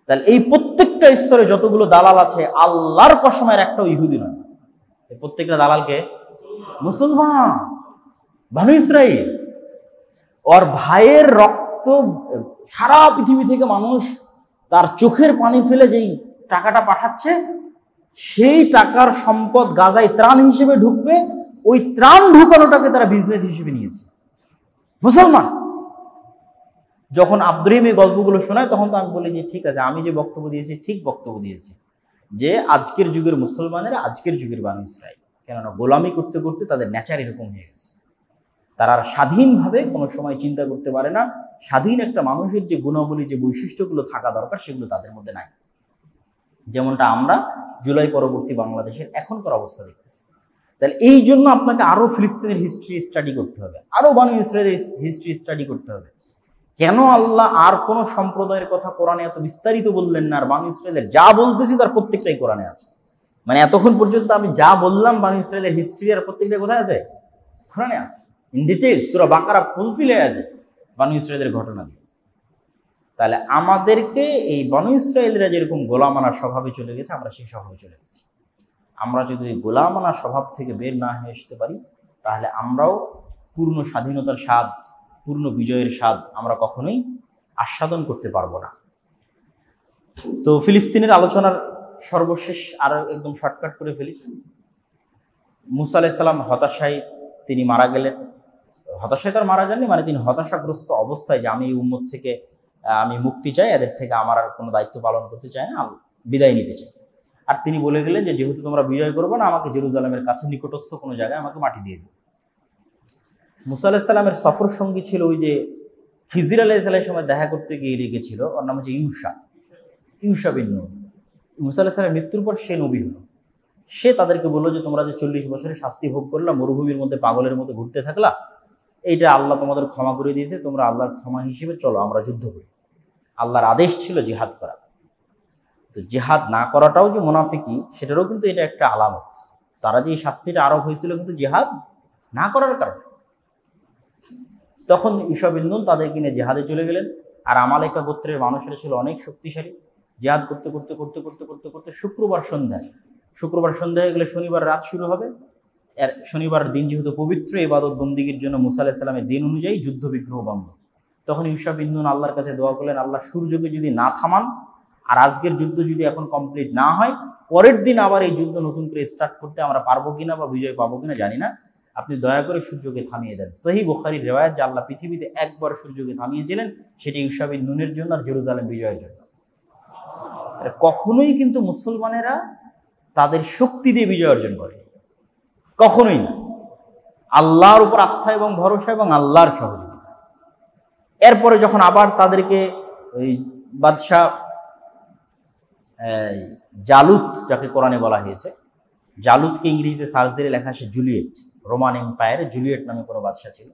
তাহলে এই প্রত্যেকটা স্তরে যতগুলো দালাল আছে, আল্লাহর কসমের একটা ইহুদি নয়, এই প্রত্যেকটা দালালকে মুসলমান, বানু ইসরাইল। ওর ভাইয়ের রক্ত সারা পৃথিবী থেকে মানুষ তার চোখের পানি ফেলে যেই টাকাটা পাঠাচ্ছে, সেই টাকার সম্পদ গাজায় ত্রাণ হিসেবে ঢুকবে। ওই ত্রাণ ঢুকানোটাকে তারা বিজনেস হিসেবে নিয়েছে, মুসলমান। যখন আব্দুর রহিম এই গল্পগুলো শোনায়, তখন তো আমি বলি যে ঠিক আছে, আমি যে বক্তব্য দিয়েছি ঠিক বক্তব্য দিয়েছি, যে আজকের যুগের মুসলমানেরা আজকের যুগের বানু ইসরাইল। কেননা গোলামি করতে করতে তাদের নেচার এরকম হয়ে গেছে। তারা আর স্বাধীনভাবে কোনো সময় চিন্তা করতে পারে না। স্বাধীন একটা মানুষের যে গুণাবলী, যে বৈশিষ্ট্যগুলো থাকা দরকার, সেগুলো তাদের মধ্যে নাই। যেমনটা আমরা জুলাই পরবর্তী বাংলাদেশের এখনকার অবস্থা দেখতেছি। তাহলে এই জন্য আপনাকে আরো ফিলিস্তিনের হিস্ট্রি স্টাডি করতে হবে, আরো বানু ইসরায়েলের হিস্ট্রি স্টাডি করতে হবে। কেন আল্লাহ আর কোন সম্প্রদায়ের কথা কোরআনে এত বিস্তারিত বললেন না, আর বানু ইসরায়েলের যা বলতেছি তার প্রত্যেকটাই কোরআনে আছে। মানে এতক্ষণ পর্যন্ত আমি যা বললাম বানু ইসরায়েলের হিস্ট্রি, আর প্রত্যেকটা কোথায় আছে? কোরআনে আছে, in details. Surah Baqarah fulfil হয়ে আছে বানু ইসরায়েলের ঘটনা দিয়ে। তাহলে আমাদেরকে এই বানু ইসরায়েলরা যেরকম গোলামানা স্বভাবে চলে গেছে, আমরা সেই স্বভাবে চলে গেছি। আমরা যদি গোলামানা স্বভাব থেকে বের না হয়ে আসতে পারি, তাহলে আমরাও পূর্ণ স্বাধীনতার স্বাদ, পূর্ণ বিজয়ের স্বাদ আমরা কখনোই আস্বাদন করতে পারবো না। তো ফিলিস্তিনের আলোচনার সর্বশেষ আর একদম শর্টকাট করে ফেলি। মুসা আলাইহিস সালাম হতাশায় তিনি মারা গেলেন। হতাশায় তার মারা যাননি, মানে তিনি হতাশাগ্রস্ত অবস্থায় যে আমি এই উম্মত থেকে আমি মুক্তি চাই, এদের থেকে আমার আর কোনো দায়িত্ব পালন করতে চাই না, বিদায় নিতে চাই। আর তিনি বলে গেলেন যে যেহেতু তোমরা বিজয় করবে না, আমাকে জেরুজালেমের কাছে নিকটস্থ কোনো জায়গায় আমাকে মাটি দিয়ে দিও। মুসা আলাইহিস সালামের সফর সঙ্গী ছিল ওই যে খিজির আলাইহিস সালামের সময় দেখা করতে গিয়ে লেগেছিল, ওর নাম হচ্ছে ইউশা বিন নূন। মুসা আলাইহিস সালামের মৃত্যুর পর সে নবী হলো। সে তাদেরকে বললো যে তোমরা যে 40 বছরের শাস্তি ভোগ করলা, মরুভূমির মধ্যে পাগলের মতো ঘুরতে থাকলা, এইটা আল্লাহ তোমাদের ক্ষমা করে দিয়েছে, তোমরা আল্লাহর ক্ষমা হিসেবে চলো আমরা যুদ্ধ করি। আল্লাহর আদেশ ছিল জিহাদ করা। তো জিহাদ না করাটাও যে মুনাফিকি, সেটারও কিন্তু এটা একটা আলামত। তারা যে এই শাস্তিটা আরোপ হয়েছিল কিন্তু জিহাদ না করার কারণে। তখন ইউশা বিন নুন তাদেরকে নিয়ে জিহাদে চলে গেলেন। আর আমালেকা গোত্রের মানুষেরা ছিল অনেক শক্তিশালী। জিহাদ করতে করতে করতে করতে করতে করতে শুক্রবার সন্ধ্যা হয়ে গেলে শনিবার রাত শুরু হবে। এর শনিবার দিন যেহেতু পবিত্র ইবাদত বন্দিগির জন্য মুসা আলাইহিস সালামের দিন অনুযায়ী যুদ্ধ বিগ্রহ বন্ধ। তখন ইউশা বিন নুন আল্লাহর কাছে দোয়া করলেন, আল্লাহ সূর্যকে যদি না থামান আর আজকের যুদ্ধ যদি এখন কমপ্লিট না হয়, পরের দিন আবার এই যুদ্ধ নতুন করে স্টার্ট করতে আমরা পারবো কিনা বা বিজয় পাবো কিনা জানি না, আপনি দয়া করে সূর্যকে থামিয়ে দেন। সহিহ বুখারীর রিওয়ায়াত যে আল্লাহ পৃথিবীতে একবার সূর্যকে থামিয়েছিলেন, সেটি ইউশা বিন নুনের জন্য আর জেরুজালেম বিজয়ের জন্য। কখনোই কিন্তু মুসলমানেরা তাদের শক্তি দিয়ে বিজয় অর্জন করে, কখনোই না। আল্লাহর উপর আস্থা এবং ভরসা এবং আল্লাহর সহযোগিতা। এরপরে যখন আবার তাদেরকে ওই বাদশাহ জালুত, যাকে কোরআনে বলা হয়েছে, জালুতকে ইংরেজিতে সার্চ দিয়ে লেখা আসে জুলিয়েট, রোমান এম্পায়ারে জুলিয়েট নামে কোনো বাদশাহ ছিল।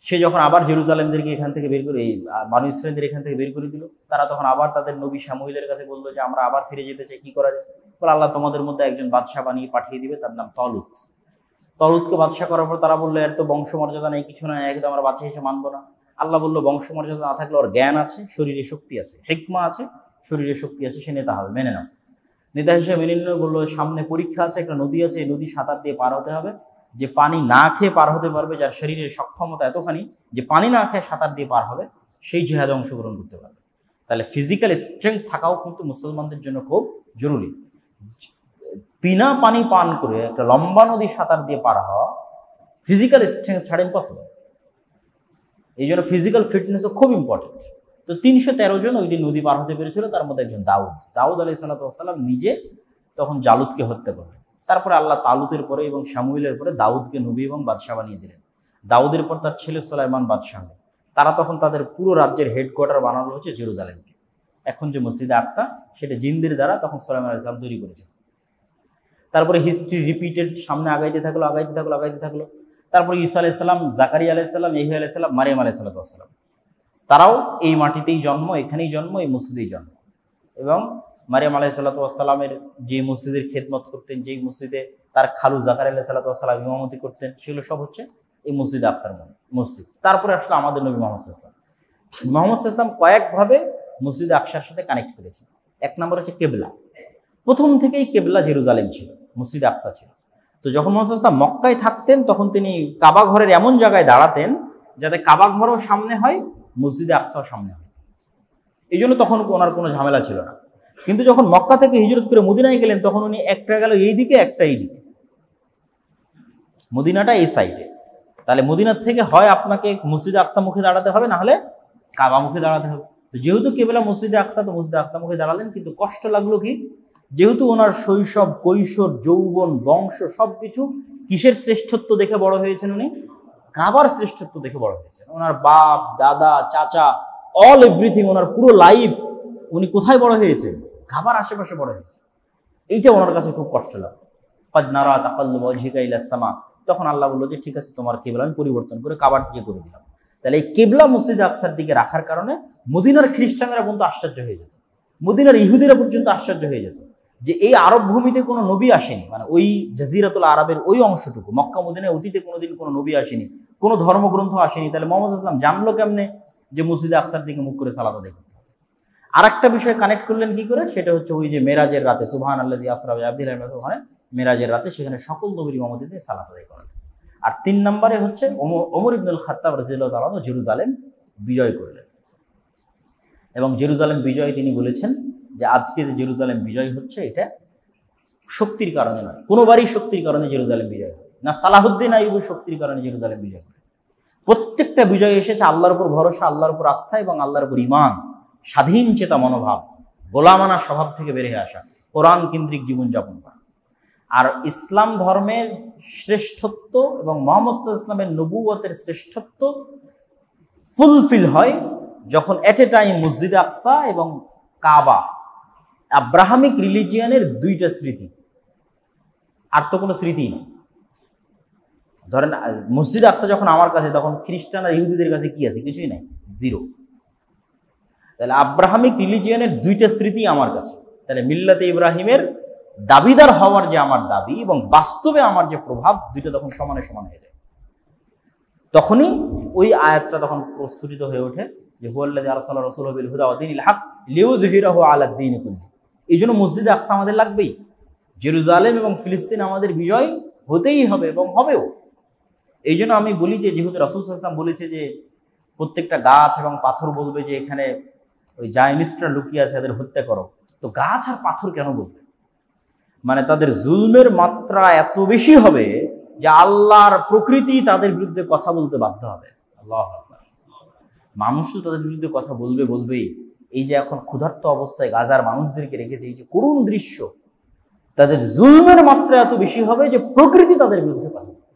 সে যখন আবার জেরুজালেমদেরকে এখান থেকে বের করে, এই বানু ইসরাঈলদের এখান থেকে বের করে দিল, তারা তখন আবার তাদের নবী শামুইলের কাছে বললো যে আমরা আবার ফিরে যেতে চাই, কি করা যায়? বলে আল্লাহ তোমাদের মধ্যে একজন বাদশাহ বানিয়ে পাঠিয়ে দিবে, তার নাম তলুত। তলুতকে বাদশাহ করার পর তারা বললো এর তো বংশমর্যাদা নেই, কিছু না, একদম আমরা বাদশাহ হিসেবে মানবো না। আল্লাহ বললো বংশমর্যাদা না থাকলে ওর জ্ঞান আছে, শরীরে শক্তি আছে, হিকমা আছে, শরীরে শক্তি আছে, সে নেতা হবে, মেনে নাও। নেতা হিসেবে মেনে নিল। বললো সামনে পরীক্ষা আছে, একটা নদী আছে, এই নদী সাঁতার দিয়ে পার হতে হবে। যে পানি না খেয়ে পার হতে পারবে, যার শরীরের সক্ষমতা এতখানি যে পানি না খেয়ে সাঁতার দিয়ে পার হবে, সেই জিহাদে অংশগ্রহণ করতে পারবে। তাহলে ফিজিক্যাল স্ট্রেংথ থাকাও কিন্তু মুসলমানদের জন্য খুব জরুরি। বিনা পানি পান করে একটা লম্বা নদী সাঁতার দিয়ে পার হওয়া ফিজিক্যাল স্ট্রেংথ ছাড়া ইম্পসিবল। এই জন্য ফিজিক্যাল ফিটনেসও খুব ইম্পর্টেন্ট। তো 313 জন ওই দিন নদী পার হতে পেরেছিল, তার মধ্যে একজন দাউদ আলাইহিস সালাম নিজে তখন জালুতকে হত্যা করলেন। তারপরে আল্লাহ তালুতের পরে এবং শামুইলের পরে দাউদকে নবী এবং বাদশাহ বানিয়ে দিলেন। দাউদের পর তার ছেলে সুলাইমান বাদশাহ। তারা তখন তাদের পুরো রাজ্যের হেডকোয়ার্টার বানানো হচ্ছে জেরুজালেমকে। এখন যে মসজিদে আকসা, সেটা জিনদের দ্বারা তখন সুলাইমান আলাইহিস সালাম তৈরি করেছেন। তারপরে হিস্ট্রি রিপিটেড, সামনে আগাইতে থাকলো। তারপরে ঈসা আলাইহিস সালাম, জাকারিয়া আলাইহিস সালাম, ইয়াহইয়া আলাইহিস সালাম, মারিয়াম আলাইহিস সালাম, তারাও এই মাটিতেই জন্ম, এখানেই জন্ম, এই মসজিদেই জন্ম। এবং মারিয়াম আলাইহিস সালামের যে মসজিদের খেদমত করতেন, যেই মসজিদে তার খালু জাকারিয়া আলাইহিস সালাম ইমামতি করতেন, সেগুলো সব হচ্ছে এই মসজিদ আকসার মসজিদ। তারপরে আসলে আমাদের নবী মুহাম্মদ সাল্লাল্লাহু আলাইহি ওয়াসাল্লাম কয়েকভাবে মসজিদ আকসার সাথে কানেক্ট করেছেন। এক নম্বর হচ্ছে কেবলা। প্রথম থেকেই কেবলা জেরুজালেম ছিল, মসজিদ আকসা ছিল। তো যখন মুহাম্মদ সাল্লাল্লাহু আলাইহি ওয়াসাল্লাম মক্কায় থাকতেন, তখন তিনি কাবা ঘরের এমন জায়গায় দাঁড়াতেন যাতে কাবা ঘরও সামনে হয়, মসজিদে আকসাও সামনে হয়। এই জন্য তখন ওনার কোনো ঝামেলা ছিল না। কিন্তু যখন মক্কা থেকে হিজরত করে মদিনায় গেলেন, তখন উনি একটা গেল এই দিকে, একটা এই দিকে, মদিনাটা এই সাইডে। তাহলে মদিনার থেকে হয় আপনাকে মসজিদে আকসা মুখে দাঁড়াতে হবে, না হলে কাবা মুখে দাঁড়াতে হবে। তো যেহেতু কেবলা মসজিদে আকসা, তো মসজিদে আকসা মুখে দাঁড়ালেন। কিন্তু কষ্ট লাগলো কি, যেহেতু ওনার শৈশব, কৈশোর, যৌবন, বংশ সবকিছু কিসের শ্রেষ্ঠত্ব দেখে বড় হয়েছেন? উনি কাবার শ্রেষ্ঠত্ব দেখে বড় হয়েছেন। ওনার বাপ, দাদা, চাচা, অল এভরিথিং, ওনার পুরো লাইফ উনি কোথায় বড় হয়েছে? কাবার আশেপাশে বড় হয়েছে। এইটা ওনার কাছে খুব কষ্ট লাগলো। কদ নারা তাকাল্লুবা ওয়াজহিকা ইলাস সামা। তখন আল্লাহ বললো যে ঠিক আছে, তোমার কেবলা আমি পরিবর্তন করে কাবার দিকে করে দিলাম। তাহলে এই কেবলা মসজিদে আকসার দিকে রাখার কারণে মদিনার খ্রিস্টানরা পর্যন্ত আশ্চর্য হয়ে যেত, মদিনার ইহুদিরা পর্যন্ত আশ্চর্য হয়ে যেত যে এই আরব ভূমিতে কোনো নবী আসেনি। মানে ওই জাজিরাতুল আরবের ওই অংশটুকু, মক্কা মদিনায় অতীতে কোনোদিন কোনো নবী আসেনি, কোনো ধর্মগ্রন্থ আসেনি। তাহলে মুহাম্মদ সাল্লাল্লাহু আলাইহি ওয়াসাল্লাম জানলো কেমনে যে মসজিদে আকসার দিকে মুখ করে সালাত আদায় করতে হবে? আর একটা বিষয় কানেক্ট করলেন কি করে, সেটা হচ্ছে ওই যে মেরাজের রাতে, সুবহানাল্লাযী আসরা বিআবদিহি, ওখানে মেরাজের রাতে সেখানে সকল নবীর ইমামতিতে সালাত আদায় করেন। আর 3 নম্বরে হচ্ছে ওমর ইবনুল খাত্তাব রাদিয়াল্লাহু তাআলা জেরুজালেম বিজয় করলেন। এবং জেরুজালেম বিজয় তিনি বলেছেন যে আজকে যে জেরুজালেম বিজয় হচ্ছে, এটা শক্তির কারণে নয়, কোনোবারই শক্তির কারণে জেরুজালেম বিজয় হয় না। সালাহুদ্দিন আইয়ুবী শক্তির কারণে জেরুজালেম বিজয় করে। প্রত্যেকটা বিজয় এসেছে আল্লাহর উপর ভরসা, আল্লাহর উপর আস্থা এবং আল্লাহর উপর ঈমান, স্বাধীন চেতা মনোভাব, গোলামানা স্বভাব থেকে বেরিয়ে আসা, কোরআন কেন্দ্রিক জীবনযাপন করা। আর ইসলাম ধর্মের শ্রেষ্ঠত্ব এবং মুহাম্মদ সাল্লাল্লাহু আলাইহি ওয়াসাল্লামের নবুয়তের শ্রেষ্ঠত্ব ফুলফিল হয় যখন এট এ টাইম মসজিদে আকসা এবং কাবা, আব্রাহামিক রিলিজিয়ানের 2টা স্মৃতি, আর তো কোনো স্মৃতি নেই। ধরেন মসজিদ আকসা যখন আমার কাছে, তখন খ্রিস্টান আর ইহুদিদের কাছে কি আছে? কিছুই নাই, জিরো। তাহলে আব্রাহামিক রিলিজিয়নের দুইটা স্মৃতি আমার কাছে। তাহলে মিল্লাতে ইব্রাহিমের দাবিদার হওয়ার যে আমার দাবি এবং বাস্তবে আমার যে প্রভাব, দুইটা তখন সমানে সমান হয়ে যায়। তখনই ওই আয়াতটা তখন প্রস্ফুটিত হয়ে ওঠে যে হুয়াল্লাযী আরসালা রাসূলাহু বিল হুদা ওয়া দীনিল হক লিইয়ুযহিরাহু আলাদ দ্বীনি কুল্লি। এই জন্য মসজিদে আকসা আমাদের লাগবেই। জেরুজালেম এবং ফিলিস্তিন আমাদের বিজয় হতেই হবে এবং হবেও। এই জন্য আমি বলি যে যেহেতু রাসূল সাল্লাল্লাহু আলাইহি ওয়াসাল্লাম বলেছে যে প্রত্যেকটা গাছ এবং পাথর বলবে যে এখানে ওই জায়নিস্টরা লুকিয়ে আছে, এদের হত্যা করো, তো গাছ আর পাথর কেন বলবে? মানে তাদের জুলমের মাত্রা এত বেশি হবে যে আল্লাহর প্রকৃতি তাদের বিরুদ্ধে কথা বলতে বাধ্য হবে। আল্লাহু আকবার। মানুষ তো তাদের বিরুদ্ধে কথা বলবেই। এই যে এখন ক্ষুধার্ত অবস্থায় গাজার মানুষদেরকে রেখেছে, এই যে করুণ দৃশ্য, তাদের জুলমের মাত্রা এত বেশি হবে যে প্রকৃতি তাদের বিরুদ্ধে কথা বলবে।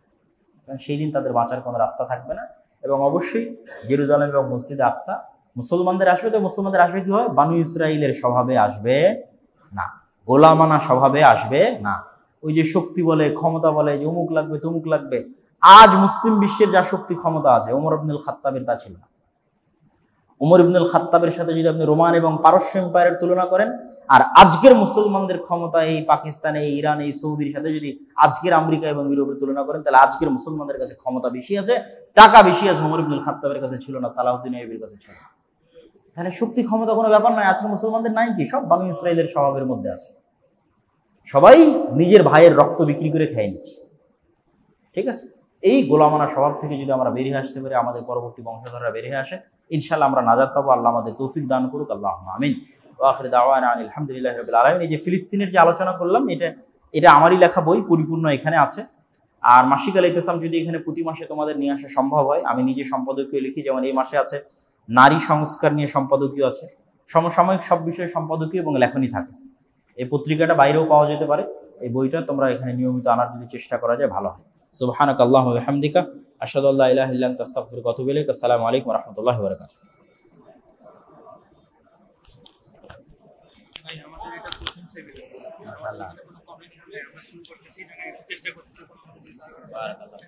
কারণ সেই দিন তাদের বাঁচার কোনো রাস্তা থাকবে না। এবং অবশ্যই জেরুজালেম এবং মসজিদে আকসা মুসলমানদের আসবে, তো মুসলমানদের আসবে কি হবে? বানু ইসরাইলের স্বভাবে আসবে না, গোলামানা স্বভাবে আসবে না। ওই যে শক্তি বলে, ক্ষমতা বলে যে অমুক লাগবে তমুক লাগবে। আজ মুসলিম বিশ্বের যা শক্তি ক্ষমতা আছে, ওমর ইবনুল খাত্তাবের তা ছিল না। ওমর ইবনুল খাত্তাবের সাথে যদি আপনি রোমান এবং পারস্য এম্পায়ারের তুলনা করেন, আর আজকের মুসলমানদের ক্ষমতা এই পাকিস্তান, এই ইরান, এই সৌদির সাথে যদি আজকের আমেরিকা এবং ইউরোপের তুলনা করেন, তাহলে আজকের মুসলমানদের কাছে ক্ষমতা বেশি আছে, টাকা বেশি আছে। ওমর ইবনুল খাত্তাবের কাছে ছিল না, সালাউদ্দিন আইয়ুবীর কাছে ছিল। তাহলে শক্তি ক্ষমতা কোনো ব্যাপার নয়। আজকে মুসলমানদের নাই কি? সব বানু ইসরাইলের স্বভাবের মধ্যে আছে। সবাই নিজের ভাইয়ের রক্ত বিক্রি করে খেয়ে নিচ্ছে। ঠিক আছে, এই গোলামানা স্বভাব থেকে যদি আমরা বেরিয়ে আসতে পারি, আমাদের পরবর্তী বংশধররা বেরিয়ে আসে, ইনশাআল্লাহ আমরা নাজাত পাবো। আল্লাহ আমাদের তৌফিক দান করুক। আল্লাহুম্মা আমিন। ওয়া আখিরু দাওয়ানা আলহামদুলিল্লাহি রাব্বিল আলামিন। এই যে ফিলিস্তিনের যে আলোচনা করলাম, এটা আমারই লেখা বই, পরিপূর্ণ এখানে আছে। আর মাসিক আল ইতিসাম যদি এখানে প্রতি মাসে তোমাদের নিয়ে আসা সম্ভব হয়, আমি নিজে সম্পাদকীয় লিখি। যেমন এই মাসে আছে নারী সংস্কার নিয়ে সম্পাদকীয় আছে, সমসাময়িক সব বিষয়ে সম্পাদকীয় এবং লেখনী থাকে। এই পত্রিকাটা বাইরেও পাওয়া যেতে পারে। এই বইটা তোমরা এখানে নিয়মিত আনার যদি চেষ্টা করা যায় ভালো হয়। সুবহানাকা আল্লাহুম্মা ওয়া বিহামদিকা আশহাদু আল্লা ইলাহা ইল্লা আনতা আস্তাগফিরুকা ওয়া আতুবু ইলাইক। আসসালামু আলাইকুম ওয়া রাহমাতুল্লাহি ওয়া বারাকাতুহু। ভাই আমাদের এটা প্রথম সেমিনার, মাশাআল্লাহ কোনো কমেন্ট হলে আমরা শুরু করতেছি না, চেষ্টা করতেছি। বারাকাল্লাহ।